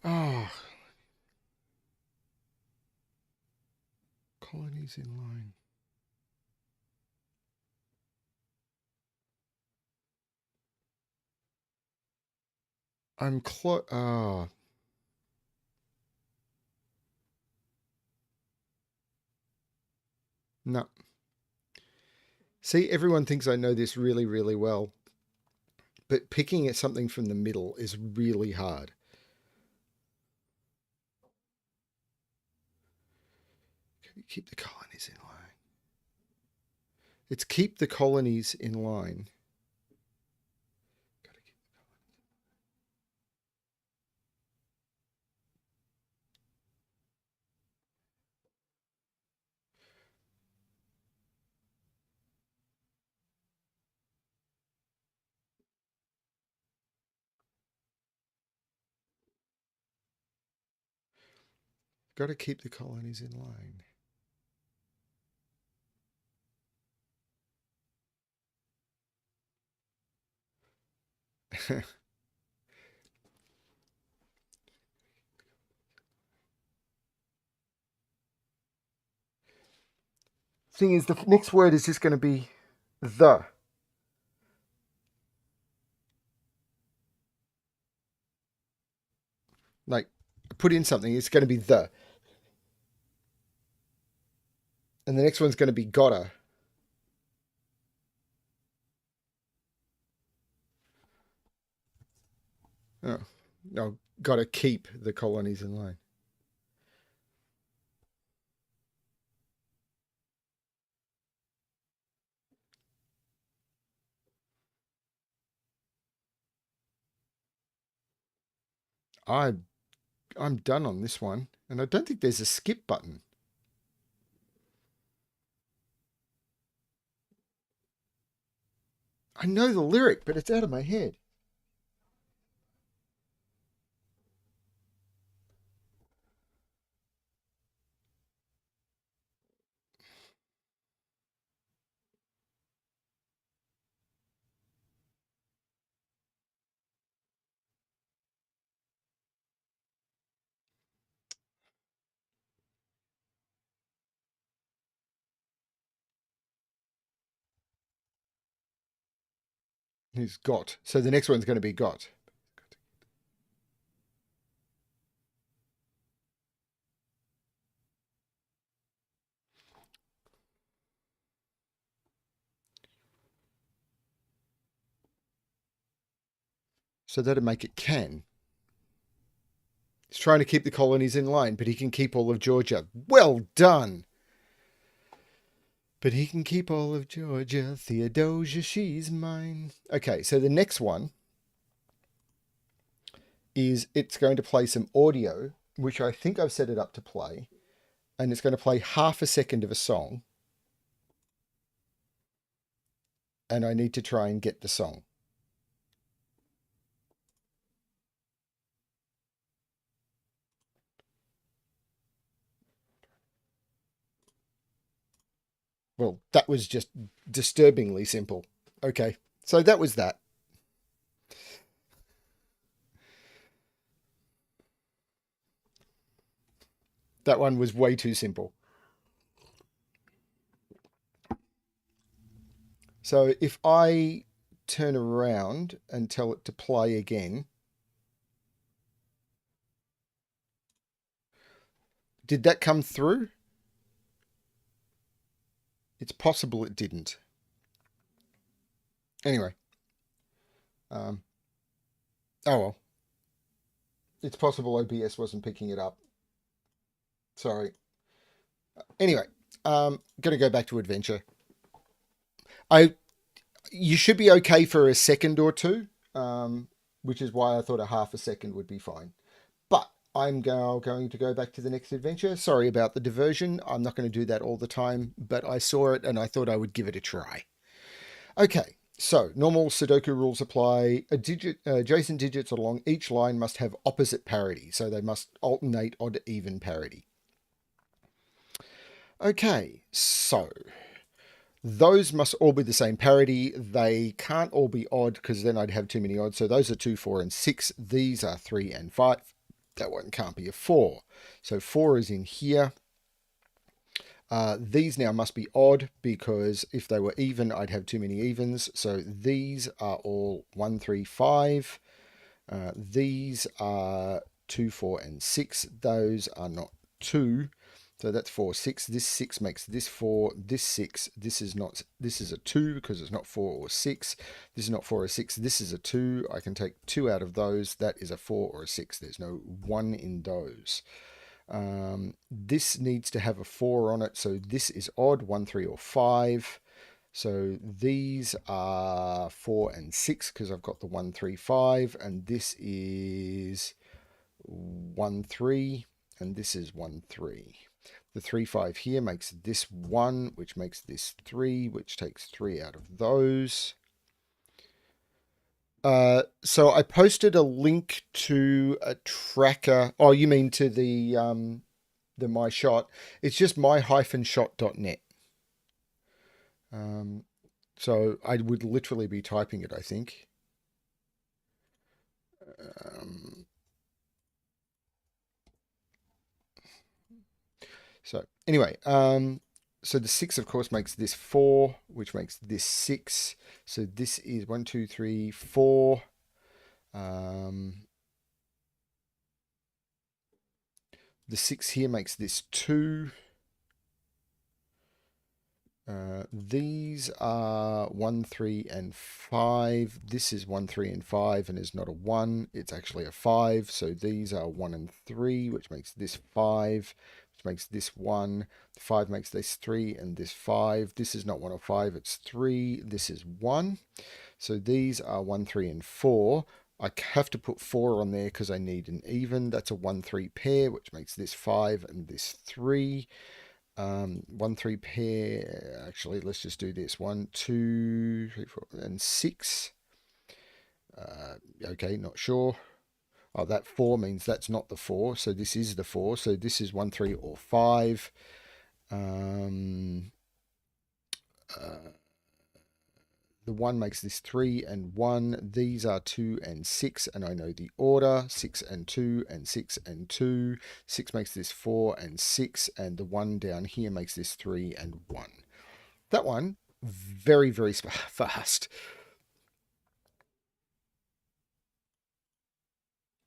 Oh, colonies in line. I'm close. Oh. No. See, everyone thinks I know this really, really well. But picking at something from the middle is really hard. Keep the colonies in line. It's keep the colonies in line. Got to keep the colonies in line. Thing is, the next word is just going to be the. Like, put in something, it's going to be the. And the next one's going to be gotta. Oh, no, gotta keep the colonies in line. I I'm done on this one, and I don't think there's a skip button. I know the lyric, but it's out of my head. He's got. So the next one's going to be got. So that'd make it can. He's trying to keep the colonies in line, but he can keep all of Georgia. Well done. But he can keep all of Georgia. Theodosia, she's mine. Okay, so the next one is it's going to play some audio, which I think I've set it up to play. And it's going to play half a second of a song. And I need to try and get the song. Well, that was just disturbingly simple. Okay, so that was that. That one was way too simple. So if I turn around and tell it to play again, did that come through? It's possible it didn't. Anyway. Oh well. It's possible OBS wasn't picking it up. Sorry. Anyway, gonna go back to Adventure. You should be okay for a second or two, which is why I thought a half a second would be fine. But I'm going to go back to the next adventure. Sorry about the diversion. I'm not going to do that all the time, but I saw it and I thought I would give it a try. Okay, so normal Sudoku rules apply. Adjacent digits along each line must have opposite parity, so they must alternate odd even parity. Okay, so those must all be the same parity. They can't all be odd because then I'd have too many odds. So those are 2, 4, and 6. These are 3 and 5. That one can't be a 4. So 4 is in here. These now must be odd because if they were even, I'd have too many evens. So these are all 1, 3, 5. These are 2, 4, and 6. Those are not 2. So that's 4, 6. This 6 makes this 4. This 6. This is not. This is a 2 because it's not 4 or 6. This is not 4 or 6. This is a 2. I can take 2 out of those. That is a 4 or a 6. There's no 1 in those. This needs to have a 4 on it, so this is odd, 1, 3, or 5. So these are 4 and 6 because I've got the 1, 3, 5, and this is 1, 3, and this is 1, 3. The 3, 5 here makes this 1, which makes this 3, which takes 3 out of those. So I posted a link to a tracker. Oh, you mean to the My Shot? It's just my-shot.net. So I would literally be typing it, I think. So anyway, so the 6, of course, makes this 4, which makes this 6. So this is 1, 2, 3, 4. The 6 here makes this 2. These are 1, 3, and 5. This is 1, 3, and 5 and is not a 1. It's actually a 5. So these are 1 and 3, which makes this 5, which makes this 1. 5 makes this 3 and this 5. This is not 1 or 5. It's 3. This is 1. So these are 1, 3, and 4. I have to put 4 on there because I need an even. That's a 1, 3 pair, which makes this 5 and this 3. 1, 3 pair. Actually, let's just do this. 1, 2, 3, 4, and 6. Okay, not sure. Oh, that 4 means that's not the 4. So this is the 4. So this is 1, 3, or 5. The 1 makes this 3 and 1. These are 2 and 6, and I know the order. 6 and 2 and 6 and 2. 6 makes this 4 and 6, and the 1 down here makes this 3 and 1. That one, very, very fast.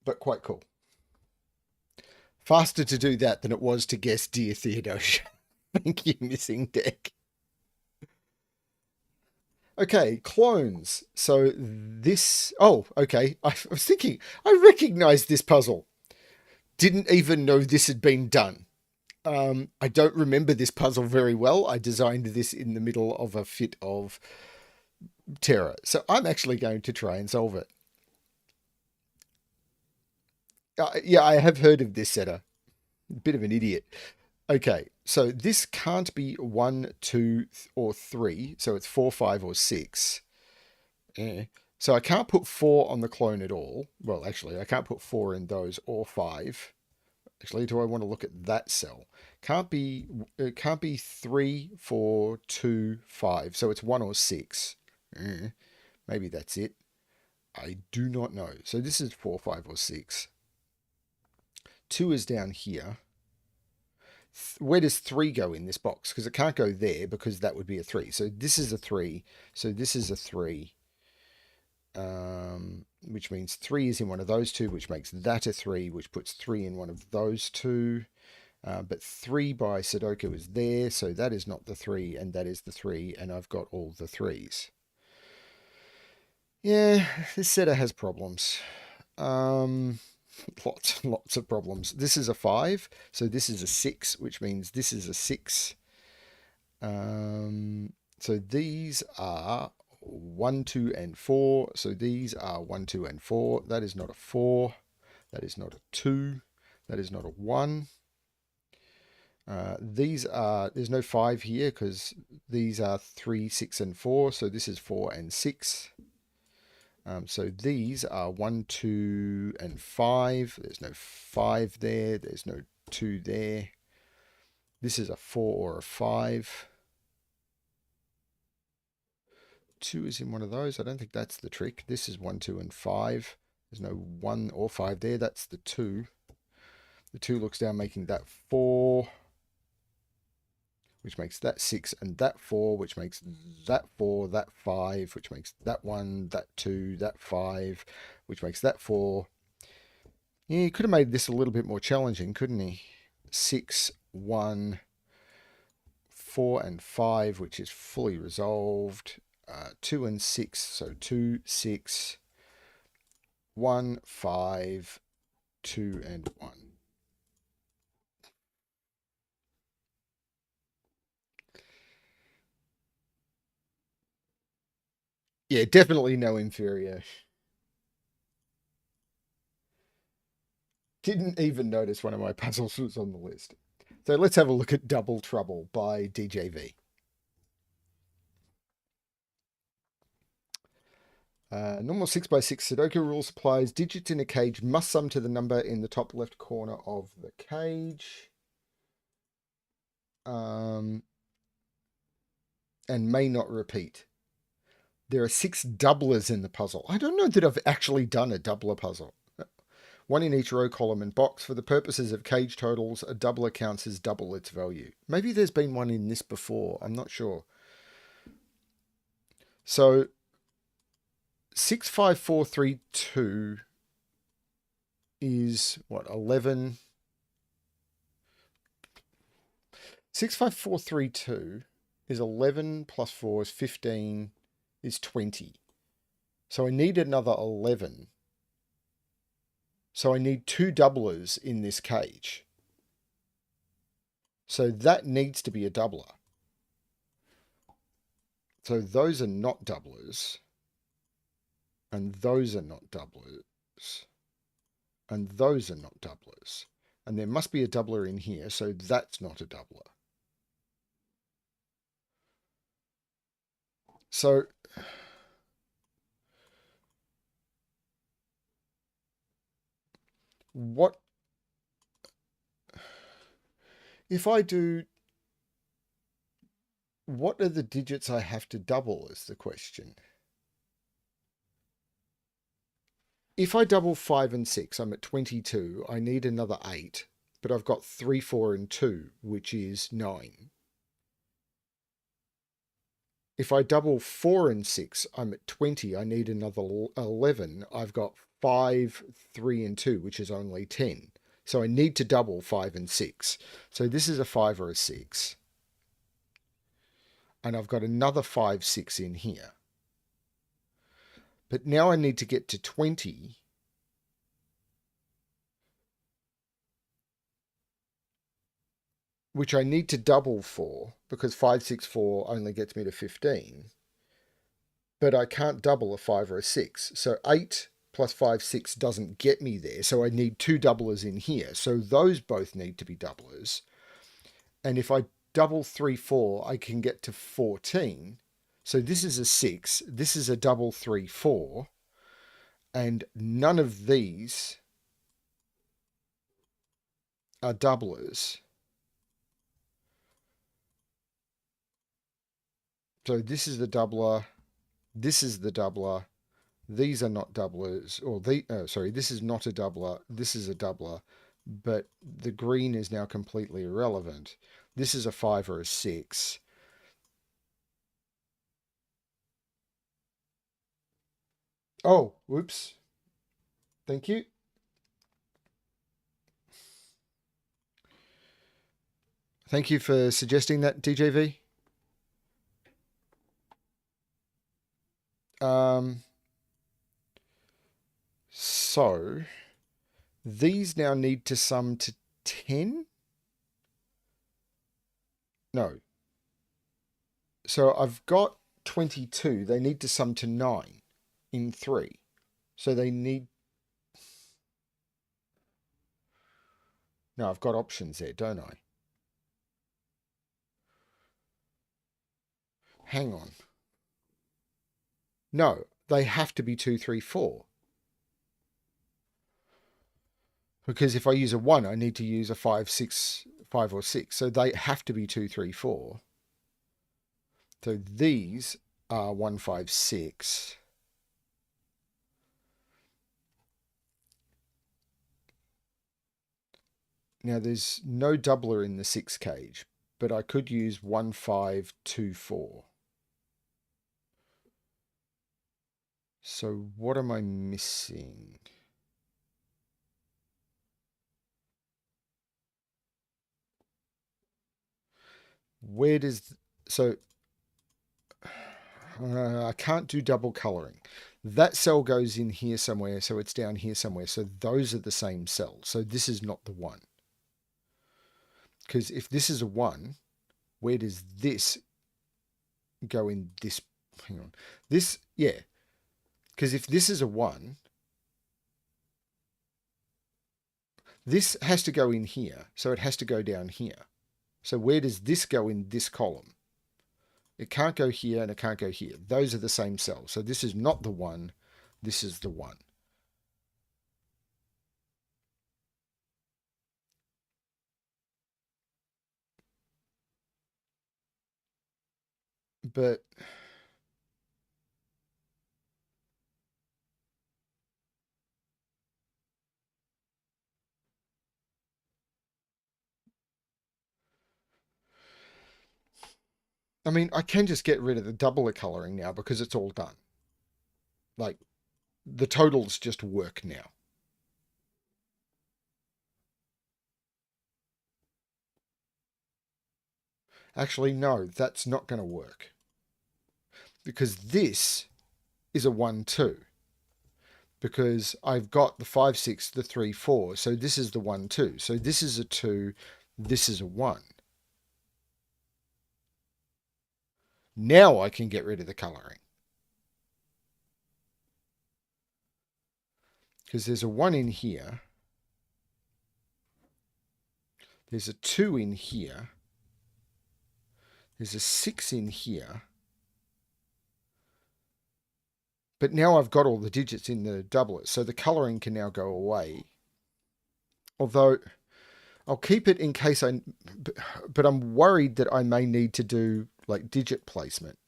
But quite cool. Faster to do that than it was to guess Dear Theodosia. Thank you, Missing Deck. Okay, clones. So this... Oh, okay. I was thinking, I recognized this puzzle. Didn't even know this had been done. I don't remember this puzzle very well. I designed this in the middle of a fit of terror. So I'm actually going to try and solve it. Yeah, I have heard of this setter. Bit of an idiot. Okay, so this can't be 1, 2, or 3. So it's 4, 5, or 6. So I can't put 4 on the clone at all. Well, actually, I can't put 4 in those or 5. Actually, do I want to look at that cell? It can't be 3, 4, 2, 5. So it's 1 or 6. Maybe that's it. I do not know. So this is 4, 5, or 6. 2 is down here. Where does 3 go in this box? Because it can't go there because that would be a 3. So this is a 3. So this is a 3. Which means 3 is in one of those two, which makes that a 3, which puts 3 in one of those two. But 3 by Sudoku is there, so that is not the 3, and that is the 3, and I've got all the 3s. Yeah, this setter has problems. Lots of problems. This is a 5, so this is a 6, which means this is a 6. So these are 1, 2, and 4. So these are 1, 2, and 4. That is not a 4. That is not a 2. That is not a 1. There's no 5 here because these are 3, 6, and 4. So this is 4 and 6. So these are 1, 2, and 5. There's no 5 there. There's no 2 there. This is a 4 or a 5. 2 is in one of those. I don't think that's the trick. This is 1, 2, and 5. There's no 1 or 5 there. That's the 2. The 2 looks down, making that 4, which makes that 6, and that 4, which makes that 4, that 5, which makes that 1, that 2, that 5, which makes that 4. Yeah, he could have made this a little bit more challenging, couldn't he? 6, 1, 4, and 5, which is fully resolved. 2 and 6, so 2, 6, 1, 5, 2, and 1. Yeah, definitely no inferior. Didn't even notice one of my puzzles was on the list. So let's have a look at Double Trouble by DJV. Normal 6x6 Sudoku rules applies. Digits in a cage must sum to the number in the top left corner of the cage. And may not repeat. There are 6 doublers in the puzzle. I don't know that I've actually done a doubler puzzle. 1 in each row, column, and box. For the purposes of cage totals, a doubler counts as double its value. Maybe there's been one in this before. I'm not sure. So 65432 is what, 11? 65432 is 11 plus 4 is 15 is 20. So I need another 11. So I need 2 doublers in this cage. So that needs to be a doubler. So those are not doublers. And those are not doublers. And those are not doublers. And there must be a doubler in here, so that's not a doubler. So what if I do, what are the digits I have to double is the question. If I double 5 and 6, I'm at 22. I need another 8, but I've got 3, 4, and 2, which is 9. If I double 4 and 6, I'm at 20. I need another 11. I've got 5, 3, and 2, which is only 10. So I need to double 5 and 6. So this is a 5 or a 6. And I've got another 5, 6 in here. But now I need to get to 20. Which I need to double for, because 564 only gets me to 15. But I can't double a 5 or a 6. So 8 plus 5, 6 doesn't get me there. So I need 2 doublers in here. So those both need to be doublers. And if I double 3, 4, I can get to 14. So this is a 6. This is a double 3, 4. And none of these are doublers. So this is the doubler. This is the doubler. These are not doublers, or this is not a doubler. This is a doubler, but the green is now completely irrelevant. This is a 5 or a 6. Oh, whoops. Thank you. Thank you for suggesting that, DJV. So these now need to sum to 10? No. So I've got 22. They need to sum to 9 in 3. So they need... No, I've got options there, don't I? hang on. No, they have to be 2, 3, 4. Because if I use a 1, I need to use a 5, 6, 5 or 6. So they have to be 2, 3, 4. So these are 1, 5, 6. Now there's no doubler in the 6 cage, but I could use 1, 5, 2, 4. So what am I missing? Where does... So I can't do double coloring. That cell goes in here somewhere, so it's down here somewhere. So those are the same cell. So this is not the 1. Because if this is a 1, where does this go in this? Hang on. This, yeah. Because if this is a 1, this has to go in here. So it has to go down here. So where does this go in this column? It can't go here and it can't go here. Those are the same cells. So this is not the 1. This is the 1. But I mean, I can just get rid of the doubler coloring now because it's all done. Like, the totals just work now. Actually, no, that's not going to work. Because this is a 1, 2. Because I've got the 5, 6, the 3, 4. So this is the 1, 2. So this is a 2. This is a 1. Now I can get rid of the coloring. Because there's a 1 in here. There's a 2 in here. There's a 6 in here. But now I've got all the digits in the doublet, so the colouring can now go away. Although I'll keep it in case but I'm worried that I may need to do like digit placement.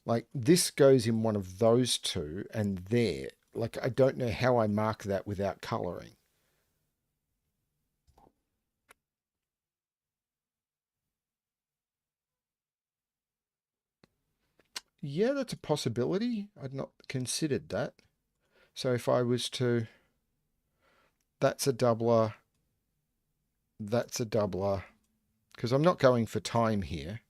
Like this goes in one of those two and there. Like I don't know how I mark that without colouring. Yeah, that's a possibility. I'd not considered that. So if I was to... That's a doubler. That's a doubler. Because I'm not going for time here.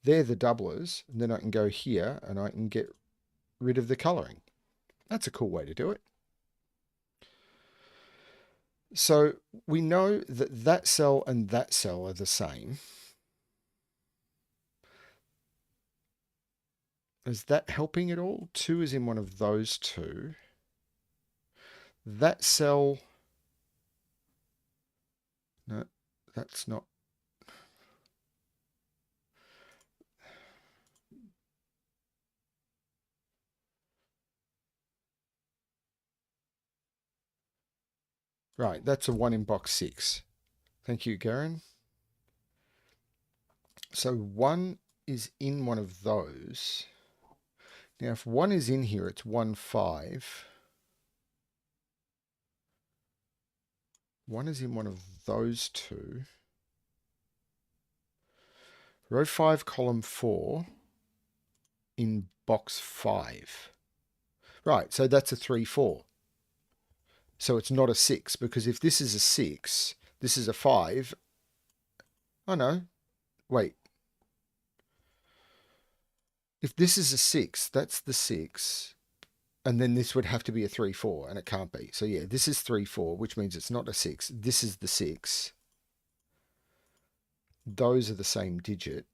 They're the doublers. And then I can go here and I can get rid of the colouring. That's a cool way to do it. So we know that that cell and that cell are the same. Is that helping at all? 2 is in one of those two. That cell... No, that's not... Right, that's a 1 in box 6. Thank you, Garen. So 1 is in one of those. Now, if 1 is in here, it's 1, 5. 1 is in one of those two. Row 5, column 4 in box 5. Right, so that's a 3, 4. So it's not a 6, because if this is a 6, this is a 5. Oh, no. Wait. If this is a 6, that's the 6. And then this would have to be a 3, 4, and it can't be. So yeah, this is 3, 4, which means it's not a 6. This is the 6. Those are the same digit,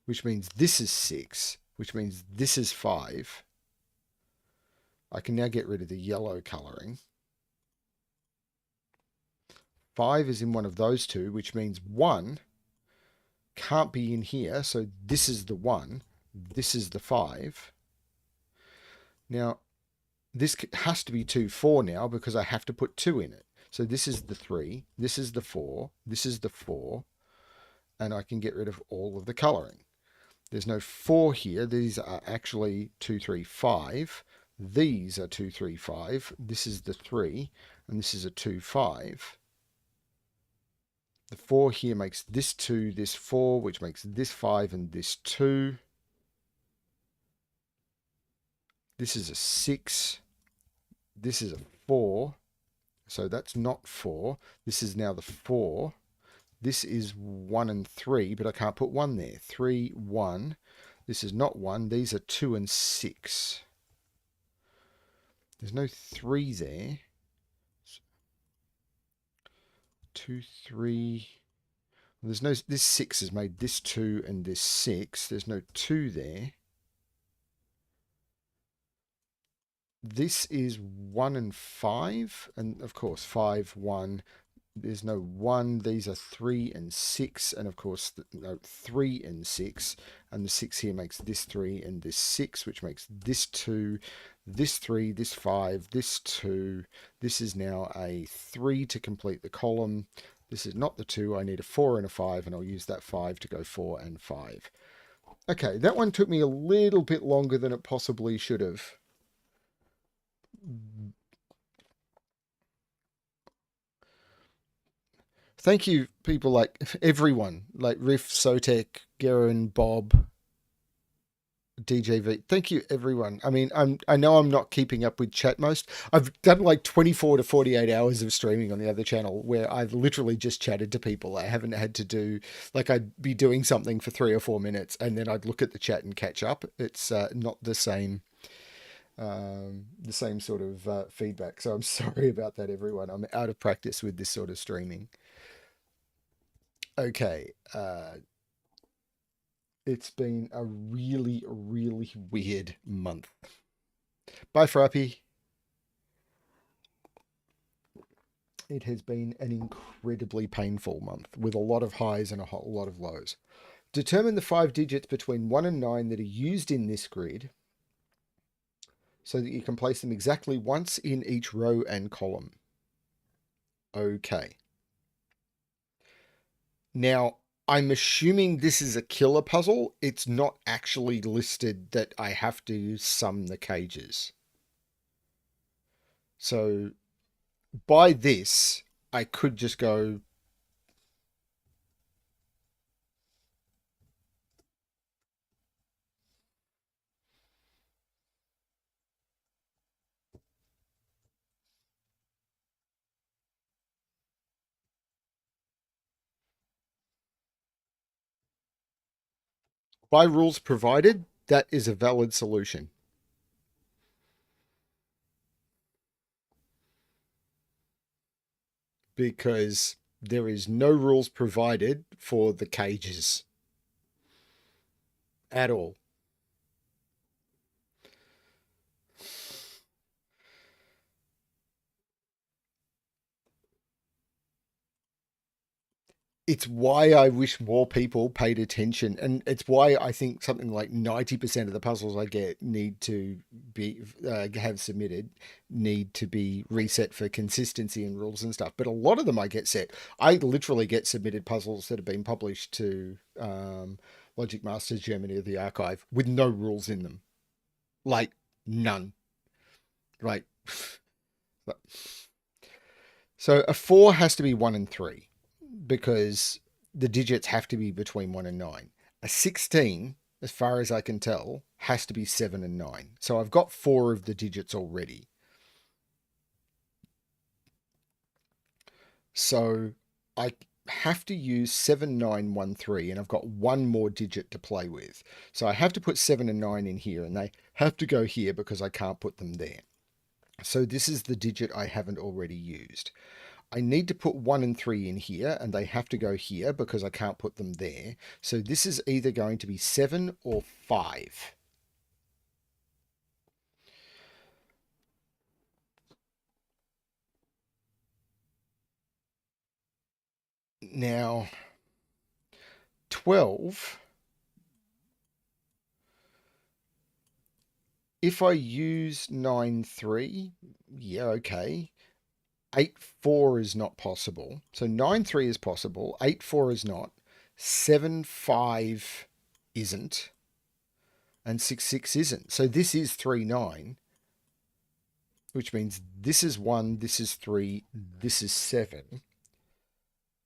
which means this is 6, which means this is 5. I can now get rid of the yellow colouring. 5 is in one of those two, which means 1 can't be in here. So this is the 1. This is the 5. Now, this has to be 2, 4 now because I have to put 2 in it. So this is the 3. This is the 4. This is the 4. And I can get rid of all of the colouring. There's no 4 here. These are actually 2, 3, 5. These are 2, 3, 5. This is the 3. And this is a 2, 5. The 4 here makes this 2, this 4, which makes this 5 and this 2. This is a 6. This is a 4. So that's not 4. This is now the 4. This is 1 and 3, but I can't put 1 there. 3, 1. This is not 1. These are 2 and 6. There's no 3 there. 2, 3. There's no, this 6 has made this 2 and this 6. There's no 2 there. This is 1 and 5. And of course, 5, 1. There's no 1. These are 3 and 6. And of course, no 3 and 6. And the 6 here makes this 3 and this 6, which makes this 2, this 3, this 5, this 2. This is now a 3 to complete the column. This is not the 2. I need a 4 and a 5, and I'll use that 5 to go 4 and 5. Okay, that one took me a little bit longer than it possibly should have. Thank you, people like everyone, like Riff, Sotek, Garen, Bob, DJV. Thank you, everyone. I mean, I know I'm not keeping up with chat most. I've done like 24 to 48 hours of streaming on the other channel where I've literally just chatted to people. I haven't had to do, like, I'd be doing something for 3 or 4 minutes and then I'd look at the chat and catch up. It's not the same sort of feedback. So I'm sorry about that, everyone. I'm out of practice with this sort of streaming. Okay. It's been a really, really weird month. Bye, Frappy. It has been an incredibly painful month with a lot of highs and a whole lot of lows. Determine the 5 digits between 1 and 9 that are used in this grid so that you can place them exactly once in each row and column. Okay. Now, I'm assuming this is a killer puzzle. It's not actually listed that I have to sum the cages. So by this, I could just go by rules provided. That is a valid solution. Because there is no rules provided for the cages at all. It's why I wish more people paid attention, and it's why I think something like 90% of the puzzles I get need to be have submitted need to be reset for consistency and rules and stuff. But a lot of them I get set. I literally get submitted puzzles that have been published to Logic Masters Germany or the archive with no rules in them, like none. Right. So a 4 has to be 1 and 3. Because the digits have to be between 1 and 9. A 16, as far as I can tell, has to be 7 and 9. So I've got 4 of the digits already. So I have to use 7913, and I've got one more digit to play with. So I have to put 7 and 9 in here, and they have to go here because I can't put them there. So this is the digit I haven't already used. I need to put 1 and 3 in here, and they have to go here because I can't put them there. So this is either going to be 7 or 5. Now, 12, if I use 9, 3, yeah, okay. 8, 4 is not possible. So 9, 3 is possible. 8, 4 is not. 7, 5 isn't. And 6, 6 isn't. So this is 3, 9, which means this is 1, this is 3, this is 7.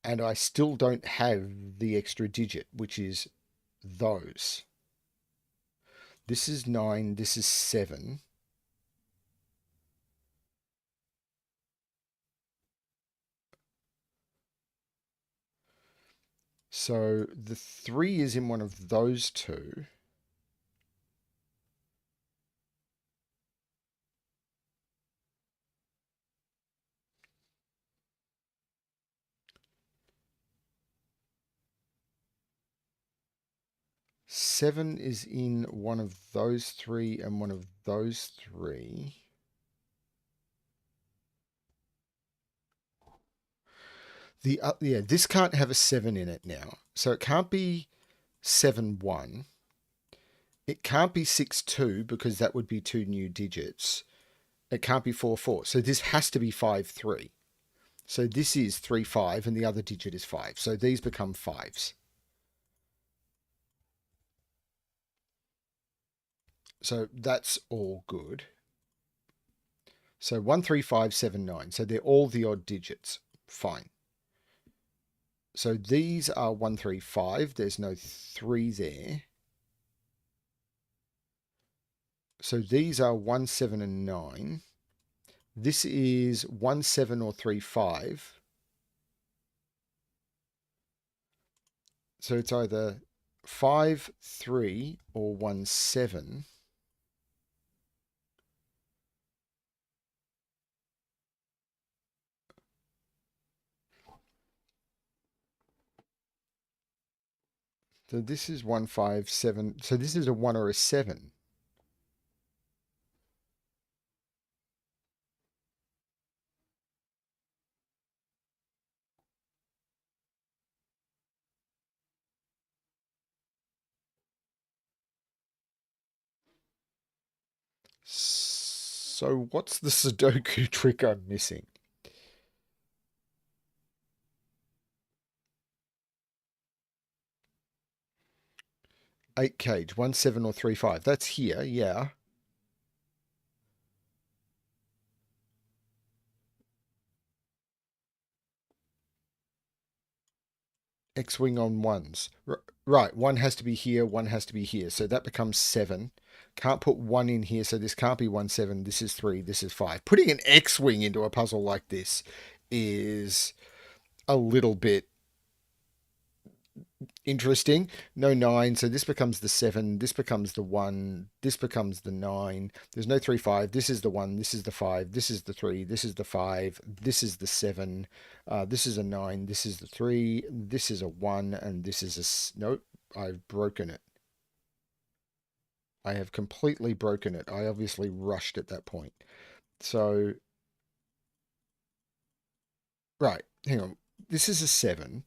And I still don't have the extra digit, which is those. This is 9, this is 7. So the 3 is in one of those two. Seven is in one of those three and one of those three. This can't have a 7 in it now. So it can't be 7, 1. It can't be 6, 2 because that would be two new digits. It can't be 4, 4. So this has to be 5, 3. So this is 3, 5 and the other digit is 5. So these become 5s. So that's all good. So 1, 3, 5, 7, 9. So they're all the odd digits. Fine. So these are 1, 3, 5. There's no 3 there. So these are 1, 7, and 9. This is 1, 7, or 3, 5. So it's either 5, 3, or 1, 7. So this is 1, 5, 7. So this is a 1 or a 7. So what's the Sudoku trick I'm missing? 8 cage, 1, 7, or 3, 5. That's here, yeah. X-wing on ones. Right, one has to be here, one has to be here. So that becomes 7. Can't put 1 in here, so this can't be 1, 7. This is 3, this is 5. Putting an X-wing into a puzzle like this is a little bit interesting. No 9, so this becomes the 7, this becomes the 1, this becomes the 9. There's no 3, 5. This is the 1, this is the 5, this is the 3, this is the 5, this is the 7, this is a 9, this is the 3, this is a 1, and this is a... Nope, I've broken it. I have completely broken it. I obviously rushed at that point. So, right, hang on. This is a 7.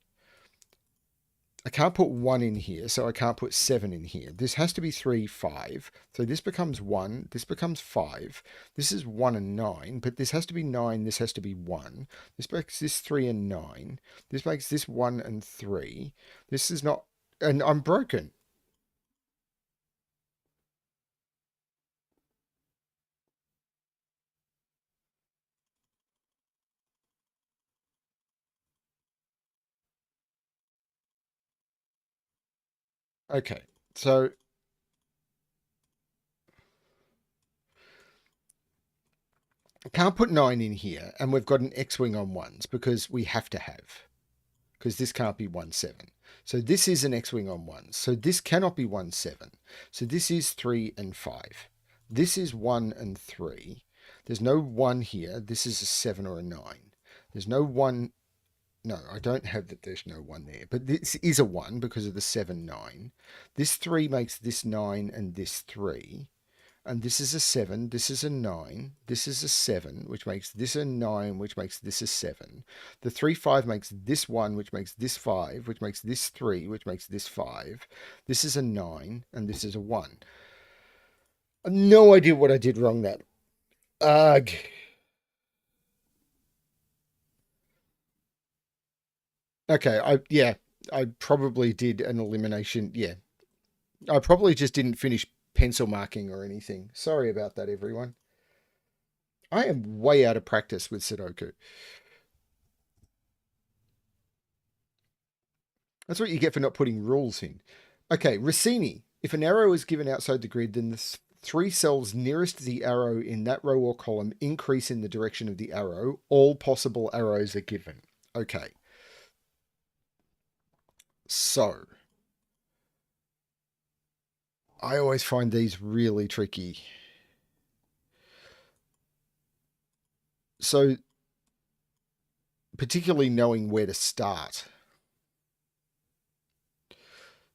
I can't put 1 in here, so I can't put 7 in here. This has to be 3, 5. So this becomes 1, this becomes 5. This is 1 and 9, but this has to be 9, this has to be 1. This makes this 3 and 9. This makes this 1 and 3. This is not... And I'm broken. Okay, so... Can't put 9 in here, and we've got an X-wing on 1s, because we have to have. Because this can't be 1, 7. So this is an X-wing on 1s. So this cannot be 1, 7. So this is 3 and 5. This is 1 and 3. There's no 1 here. This is a 7 or a 9. There's no 1. No, I don't have that there's no 1 there. But this is a 1 because of the 7, 9. This 3 makes this 9 and this 3. and this is a 7, this is a 9, this is a 7, which makes this a 9, which makes this a 7. The 3, 5 makes this 1, which makes this 5, which makes this 3, which makes this 5. This is a 9, and this is a 1. I have no idea what I did wrong there. Ugh. Okay, I probably did an elimination. Yeah, I probably just didn't finish pencil marking or anything. Sorry about that, everyone. I am way out of practice with Sudoku. That's what you get for not putting rules in. Okay, Rossini. If an arrow is given outside the grid, then the 3 cells nearest the arrow in that row or column increase in the direction of the arrow. All possible arrows are given. Okay. So, I always find these really tricky. So, particularly knowing where to start.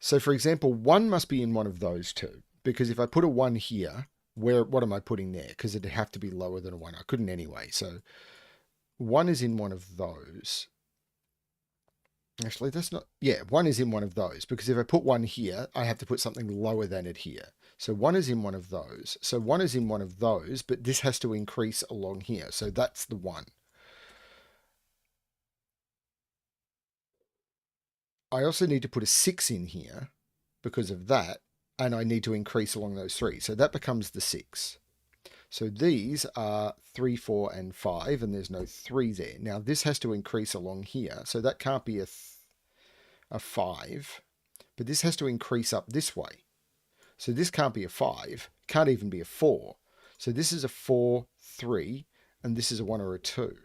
So, for example, 1 must be in one of those two, because if I put a 1 here, what am I putting there? Because it'd have to be lower than a 1. I couldn't anyway. So 1 is in one of those. Actually, that's not... Yeah, 1 is in one of those, because if I put 1 here, I have to put something lower than it here. So 1 is in one of those. So 1 is in one of those, but this has to increase along here. So that's the 1. I also need to put a 6 in here because of that, and I need to increase along those 3. So that becomes the 6. So these are 3, 4, and 5, and there's no 3 there. Now this has to increase along here, so that can't be a 5, but this has to increase up this way. So this can't be a 5, can't even be a 4. So this is a 4, 3, and this is a 1 or a 2.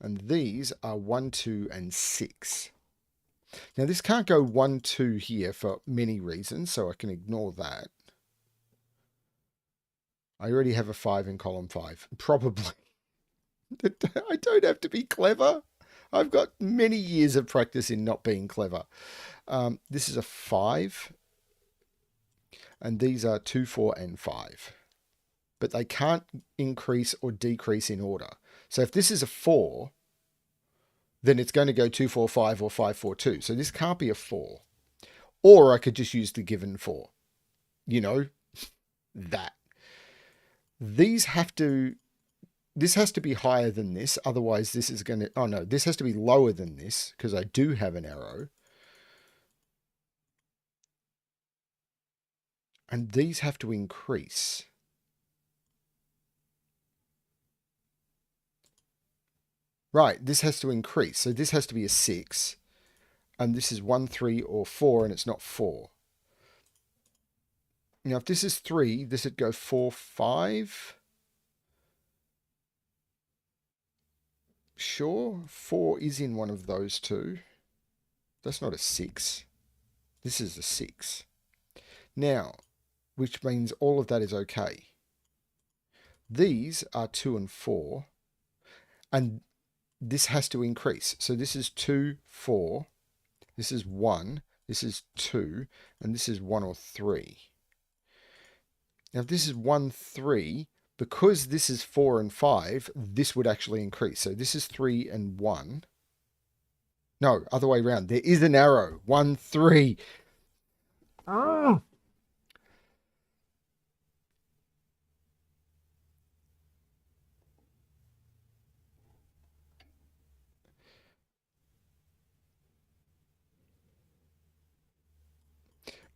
And these are 1, 2, and 6. Now this can't go 1, 2 here for many reasons, so I can ignore that. I already have a 5 in column 5. Probably. I don't have to be clever. I've got many years of practice in not being clever. This is a 5. And these are 2, 4, and 5. But they can't increase or decrease in order. So if this is a 4, then it's going to go 2, 4, 5 or 5, 4, 2. So this can't be a 4. Or I could just use the given 4. You know, that. This has to be higher than this. Otherwise, this is going to... Oh, no. This has to be lower than this because I do have an arrow. And these have to increase. Right, this has to increase. So this has to be a 6. And this is 1, 3, or 4, and it's not 4. Now, if this is 3, this would go 4, 5. Sure, 4 is in one of those two. That's not a 6. This is a 6. Now, which means all of that is okay. These are 2 and 4. And this has to increase. So this is 2, 4. This is 1. This is 2. And this is 1 or 3. Now, if this is 1, 3, because this is 4 and 5, this would actually increase. So this is 3 and 1. No, other way around. There is an arrow. 1, 3. Oh.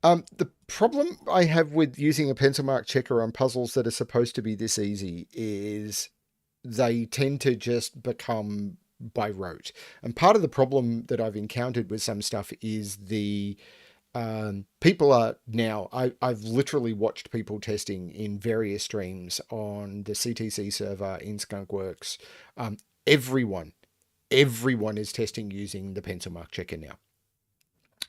The problem I have with using a pencil mark checker on puzzles that are supposed to be this easy is they tend to just become by rote. And part of the problem that I've encountered with some stuff is the people are now, I've literally watched people testing in various streams on the CTC server in Skunkworks. Everyone is testing using the pencil mark checker now.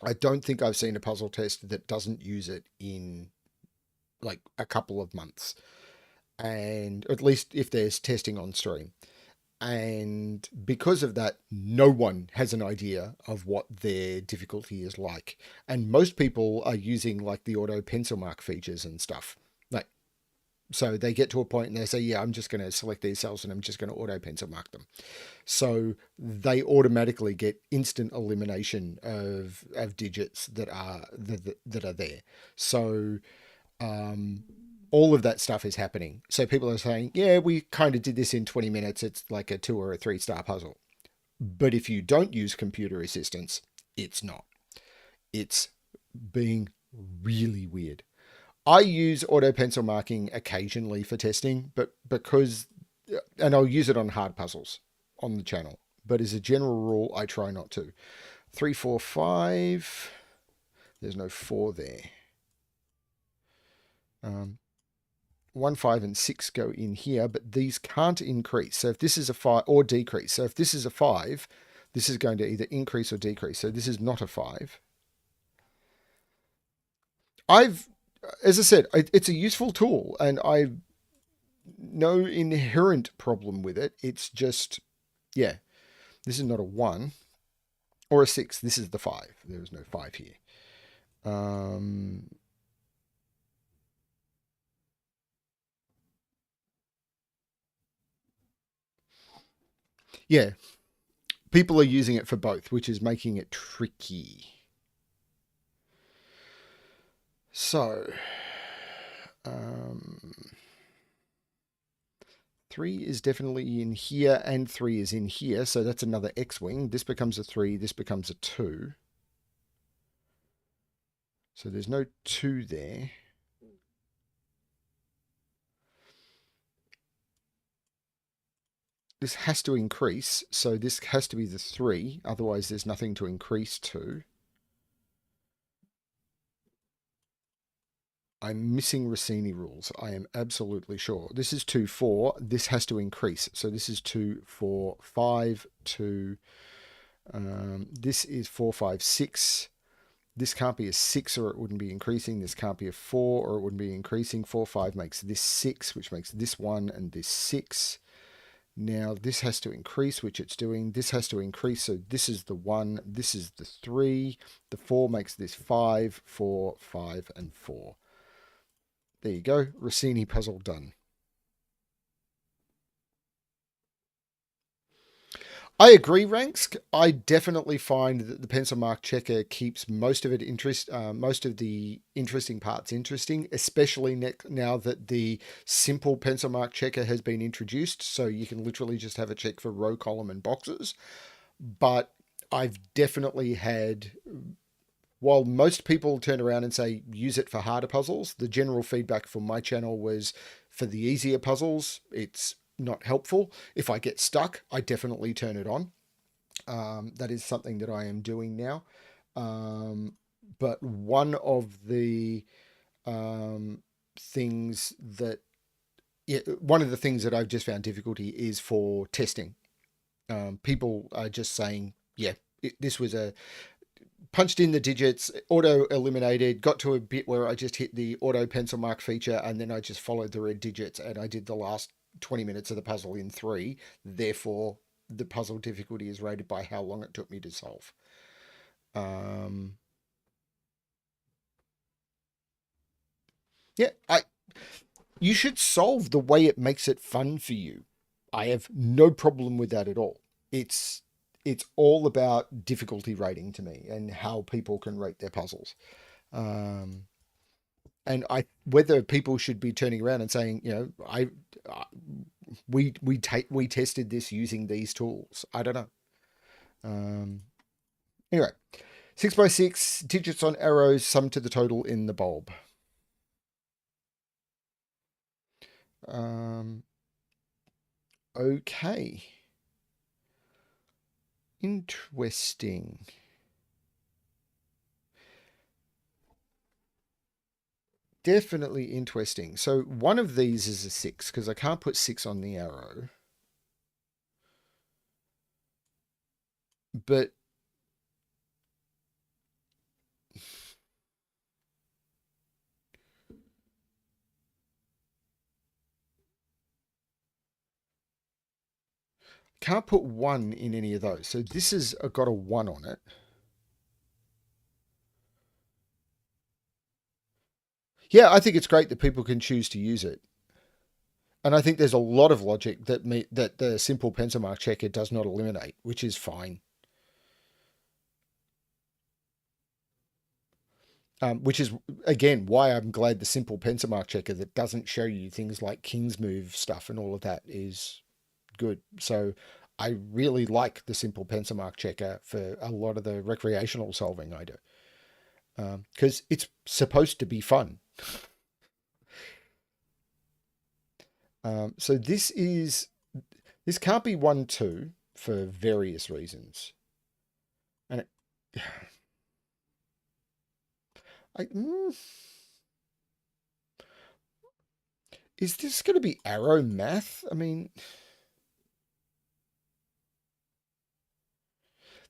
I don't think I've seen a puzzle test that doesn't use it in like a couple of months. And at least if there's testing on stream. And because of that, no one has an idea of what their difficulty is like. And most people are using like the auto pencil mark features and stuff. Like, so they get to a point and they say, yeah, I'm just going to select these cells and I'm just going to auto pencil mark them. So they automatically get instant elimination of digits that are there. So all of that stuff is happening. So people are saying, yeah, we kind of did this in 20 minutes. It's like a 2 or a 3-star puzzle. But if you don't use computer assistance, it's not. It's being really weird. I use auto pencil marking occasionally for testing, but and I'll use it on hard puzzles on the channel. But as a general rule, I try not to. 3, 4, 5. There's no 4 there. 1, 5, and 6 go in here, but these can't increase. So if this is a 5 or decrease, so if this is a 5, this is going to either increase or decrease. So this is not a 5. As I said, it's a useful tool, and I've no inherent problem with it. It's just, yeah, this is not a 1 or a 6. This is the 5. There is no 5 here. Yeah, people are using it for both, which is making it tricky. So, 3 is definitely in here, and 3 is in here, so that's another X-wing. This becomes a 3, this becomes a 2. So there's no 2 there. This has to increase, so this has to be the 3, otherwise there's nothing to increase to. I'm missing Rossini rules. I am absolutely sure. This is 2, 4. This has to increase. So this is 2, 4, 5, 2. This is 4, 5, 6. This can't be a 6 or it wouldn't be increasing. This can't be a 4 or it wouldn't be increasing. 4, 5 makes this 6, which makes this 1 and this 6. Now this has to increase, which it's doing. This has to increase, so this is the 1. This is the 3. The 4 makes this 5, 4, 5, and 4. There you go. Rossini puzzle done. I agree, Ranks. I definitely find that the pencil mark checker keeps most of the interesting parts interesting, especially now that the simple pencil mark checker has been introduced. So you can literally just have a check for row, column, and boxes. But I've definitely had, while most people turn around and say use it for harder puzzles, the general feedback from my channel was for the easier puzzles, it's not helpful. If I get stuck, I definitely turn it on. That is something that I am doing now. But one of the things that I've just found difficulty is for testing. People are just saying, yeah, this was a punched in the digits, auto eliminated, got to a bit where I just hit the auto pencil mark feature, and then I just followed the red digits, and I did the last 20 minutes of the puzzle in 3. Therefore, the puzzle difficulty is rated by how long it took me to solve. Yeah, you should solve the way it makes it fun for you. I have no problem with that at all. It's all about difficulty rating to me and how people can rate their puzzles. Um, and whether people should be turning around and saying, we tested this using these tools. I don't know. Anyway, 6x6 digits on arrows sum to the total in the bulb. Okay. Interesting. Definitely interesting. So one of these is a 6 because I can't put 6 on the arrow. But can't put 1 in any of those. So this has got a 1 on it. Yeah, I think it's great that people can choose to use it. And I think there's a lot of logic that the simple pencil mark checker does not eliminate, which is fine. Which is, again, why I'm glad the simple pencil mark checker that doesn't show you things like King's Move stuff and all of that is good. So I really like the simple pencil mark checker for a lot of the recreational solving I do. Because it's supposed to be fun. So this can't be 1, 2 for various reasons. And is this going to be arrow math? I mean,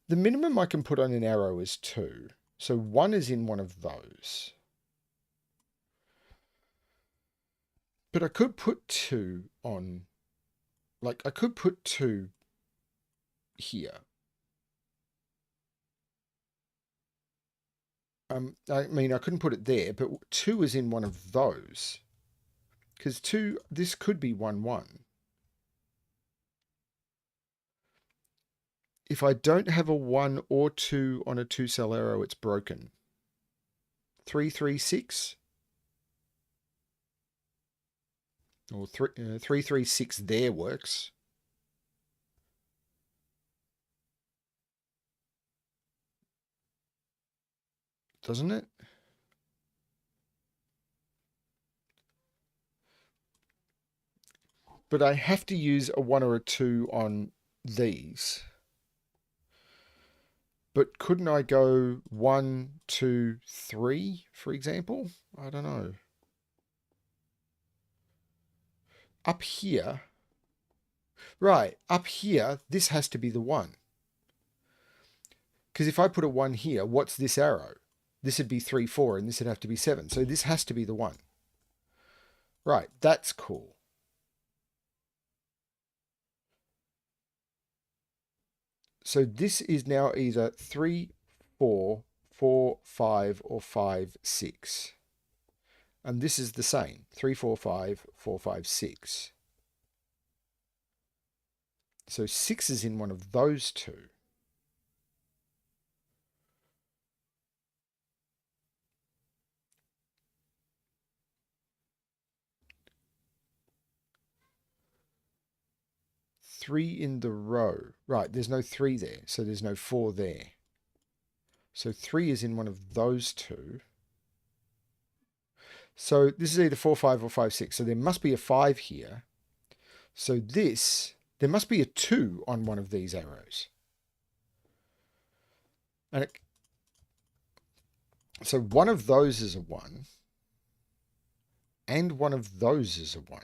the minimum I can put on an arrow is 2. So 1 is in one of those. But I could put 2 on, like, I could put 2 here. I mean, I couldn't put it there, but 2 is in one of those. Because 2, this could be 1, 1. If I don't have a 1 or 2 on a 2-cell arrow, it's broken. 3, 3, 6. Or 3, 3, 3, 6 there works. Doesn't it? But I have to use a 1 or a 2 on these. But couldn't I go 1, 2, 3, for example? I don't know. Up here, right, up here, this has to be the 1. Because if I put a 1 here, what's this arrow? This would be 3, 4, and this would have to be 7. So this has to be the 1. Right, that's cool. So this is now either 3, 4, 4, 5, or 5, 6. And this is the same, 3, 4, 5, 4, 5, 6. So 6 is in one of those two. Three in the row. Right, there's no 3 there, so there's no 4 there. So 3 is in one of those two. So this is either 4, 5, or 5, 6. So there must be a 5 here. So this, there must be a 2 on one of these arrows. And so one of those is a 1. And one of those is a 1.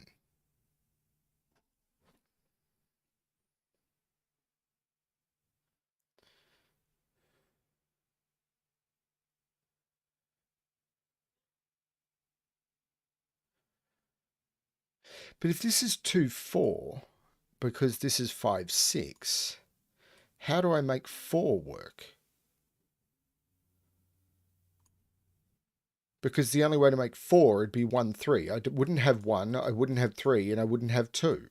But if this is 2, 4, because this is 5, 6, how do I make 4 work? Because the only way to make 4 would be 1, 3. I wouldn't have 1, I wouldn't have 3, and I wouldn't have 2.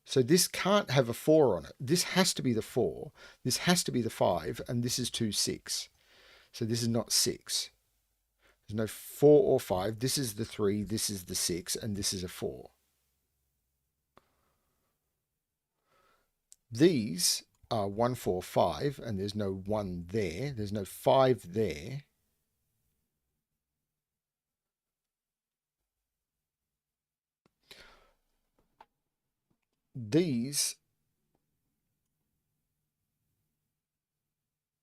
So this can't have a 4 on it. This has to be the 4, this has to be the 5, and this is 2, 6. So this is not 6. There's no 4 or 5. This is the 3, this is the 6, and this is a 4. These are 1, 4, 5, and there's no 1 there. There's no 5 there. These,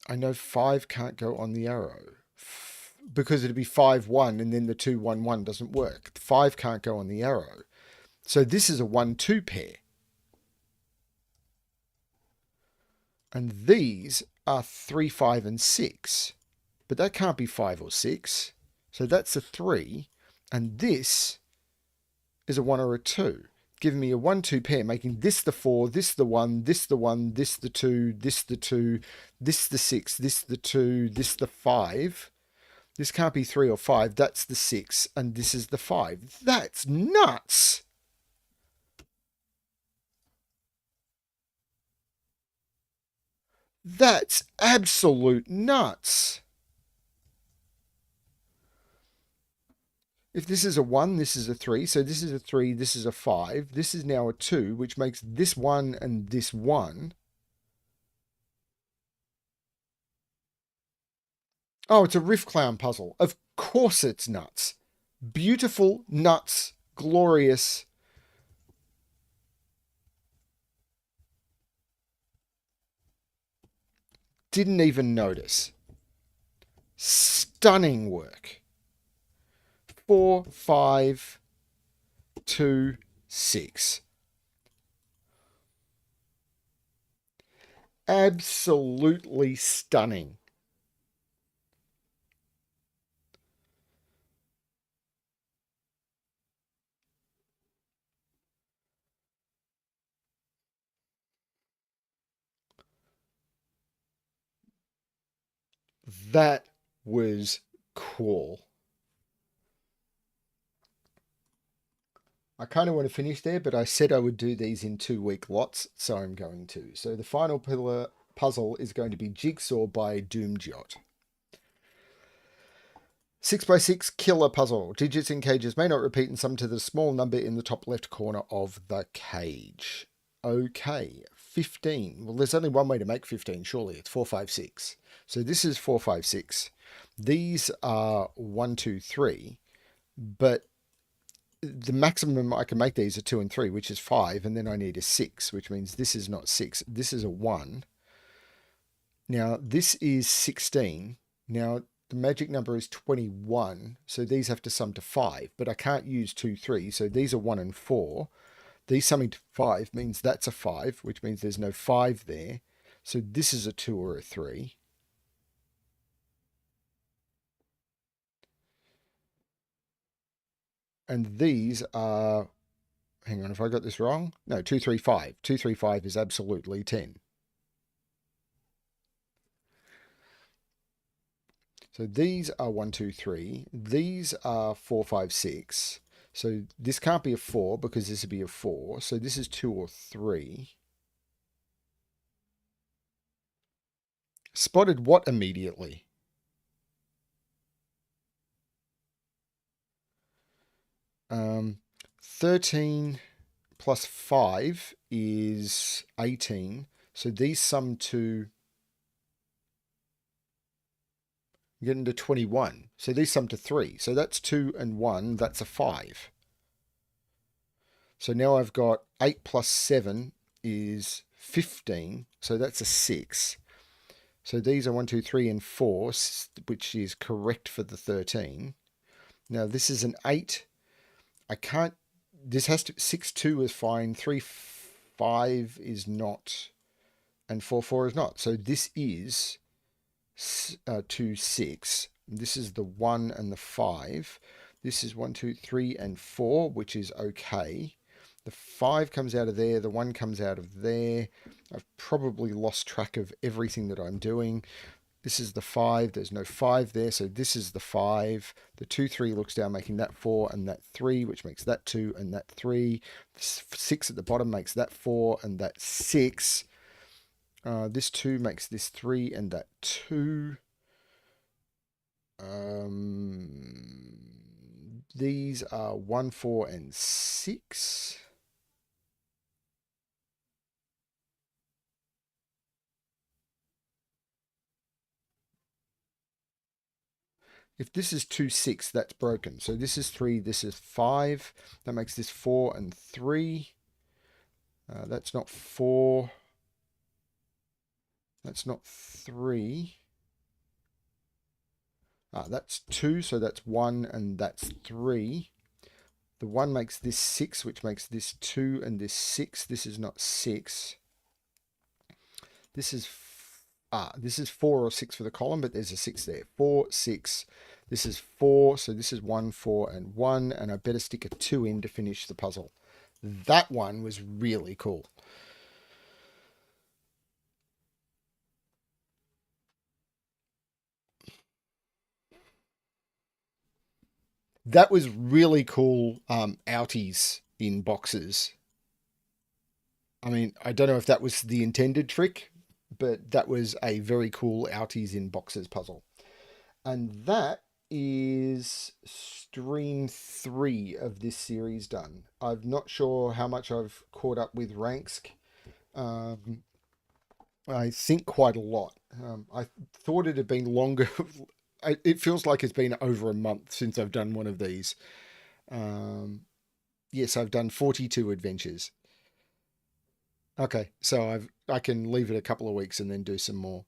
I know 5 can't go on the arrow because it'd be 5, 1, and then the 2, 1, 1 doesn't work. 5 can't go on the arrow. So this is a 1, 2 pair. And these are 3, 5, and 6. But that can't be 5 or 6. So that's a 3. And this is a 1 or a 2. giving me a 1-2 pair, making this the 4, this the 1, this the 1, this the 2, this the 2, this the 6, this the 2, this the 5. This can't be 3 or 5. That's the 6, and this is the 5. That's nuts! That's absolute nuts! If this is a 1, this is a 3. So this is a 3, this is a 5. This is now a 2, which makes this 1 and this 1. Oh, it's a Riff Clown puzzle. Of course it's nuts. Beautiful, nuts, glorious. Didn't even notice. Stunning work. 4, 5, 2, 6. Absolutely stunning. That was cool. I kind of want to finish there, but I said I would do these in 2-week lots, so I'm going to. So the final puzzle is going to be Jigsaw by Doomjot. 6x6 killer puzzle. Digits in cages may not repeat and sum to the small number in the top left corner of the cage. Okay, 15. Well, there's only one way to make 15, surely. It's 4, 5, 6. So this is 4, 5, 6. These are 1, 2, 3. But the maximum I can make these are 2 and 3, which is 5. And then I need a 6, which means this is not 6. This is a 1. Now, this is 16. Now, the magic number is 21, so these have to sum to 5, but I can't use 2, 3, so these are 1 and 4. These summing to 5 means that's a 5, which means there's no 5 there. So this is a 2 or a 3. And these are, hang on, if I got this wrong? No, 2, 3, 5. 2, 3, 5 is absolutely 10. So these are 1, 2, 3. These are 4, 5, 6. So this can't be a 4 because this would be a 4. So this is 2 or 3. Spotted what immediately? Um, 13 plus 5 is 18. So these sum to getting to 21. So these sum to 3. So that's 2 and 1. That's a 5. So now I've got 8 plus 7 is 15. So that's a 6. So these are 1, 2, 3, and 4, which is correct for the 13. Now this is an 8. I can't, this has to, 6, 2 is fine. 3, 5 is not. And 4, 4 is not. So this is 2, 6. This is the 1 and the 5. This is 1, 2, 3, and 4, which is okay. The 5 comes out of there. The 1 comes out of there. I've probably lost track of everything that I'm doing. This is the 5. There's no 5 there. So this is the 5. The 2, 3 looks down, making that 4 and that 3, which makes that 2 and that 3. The 6 at the bottom makes that 4 and that 6. This 2 makes this 3 and that 2. These are 1, 4, and 6. If this is 2, 6, that's broken. So this is 3, this is 5. That makes this 4 and 3. That's not 4. That's not 3. That's 2, so that's 1 and that's 3. The 1 makes this 6, which makes this 2 and this 6. This is not 6. This is 4 or 6 for the column, but there's a 6 there. 4, 6. This is 4, so this is 1, 4, and 1, and I better stick a 2 in to finish the puzzle. That one was really cool. That was really cool. Outies in boxes. I mean, I don't know if that was the intended trick, but that was a very cool outies in boxes puzzle. And that is stream 3 of this series done. I'm not sure how much I've caught up with Ranksk. Um, I think quite a lot. I thought it had been longer. It feels like it's been over a month since I've done one of these. Um, yes, I've done 42 adventures. Okay, so I can leave it a couple of weeks and then do some more.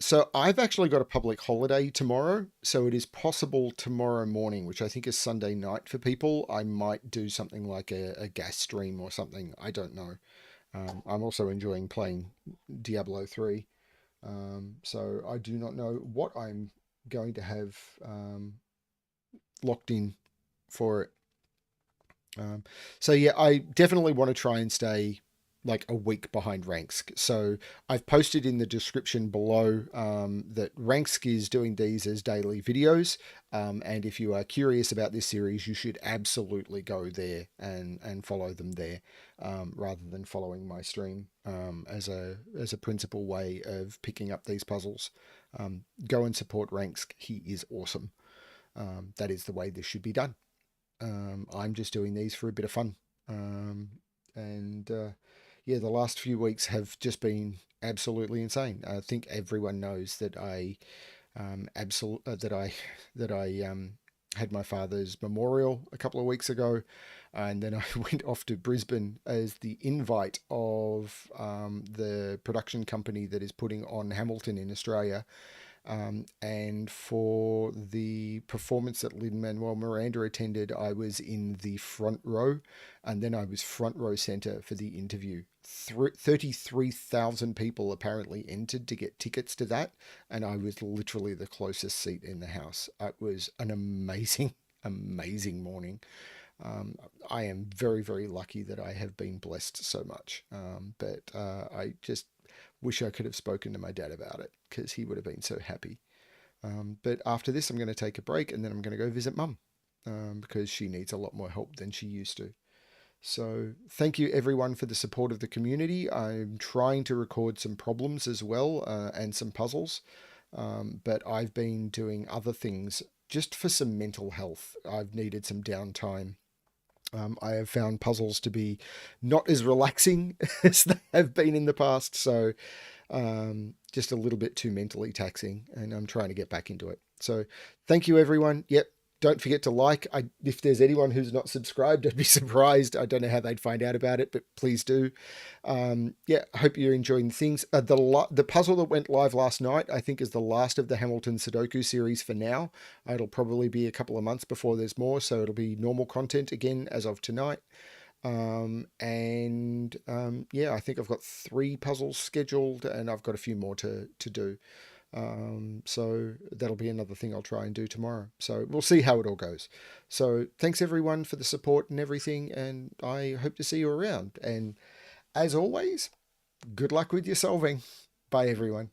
So I've actually got a public holiday tomorrow, so it is possible tomorrow morning, which I think is Sunday night for people, I might do something like a gas stream or something. I don't know. I'm also enjoying playing Diablo 3, so I do not know what I'm going to have locked in for it. So yeah, I definitely want to try and stay like a week behind Ranksk. So I've posted in the description below that Ranksk is doing these as daily videos. And if you are curious about this series, you should absolutely go there and follow them there, rather than following my stream, as a principal way of picking up these puzzles. Go and support Ranksk. He is awesome. That is the way this should be done. I'm just doing these for a bit of fun. Um, and Yeah, the last few weeks have just been absolutely insane. I think everyone knows that that I had my father's memorial a couple of weeks ago, and then I went off to Brisbane as the invite of the production company that is putting on Hamilton in Australia. And for the performance that Lin-Manuel Miranda attended, I was in the front row, and then I was front row center for the interview. 33,000 people apparently entered to get tickets to that, and I was literally the closest seat in the house. It was an amazing, amazing morning. Um, I am very, very lucky that I have been blessed so much. But I just wish I could have spoken to my dad about it because he would have been so happy. But after this, I'm going to take a break and then I'm going to go visit mum, because she needs a lot more help than she used to. So thank you everyone for the support of the community. I'm trying to record some problems as well, and some puzzles. But I've been doing other things just for some mental health. I've needed some downtime. I have found puzzles to be not as relaxing as they have been in the past. So just a little bit too mentally taxing, and I'm trying to get back into it. So thank you, everyone. Yep. Don't forget to like. If there's anyone who's not subscribed, I'd be surprised. I don't know how they'd find out about it, but please do. Yeah, I hope you're enjoying things. The puzzle that went live last night, I think, is the last of the Hamilton Sudoku series for now. It'll probably be a couple of months before there's more, so it'll be normal content again as of tonight. Yeah, I think I've got 3 puzzles scheduled, and I've got a few more to do. So that'll be another thing I'll try and do tomorrow. So we'll see how it all goes. So thanks everyone for the support and everything, and I hope to see you around. And as always, good luck with your solving. Bye everyone.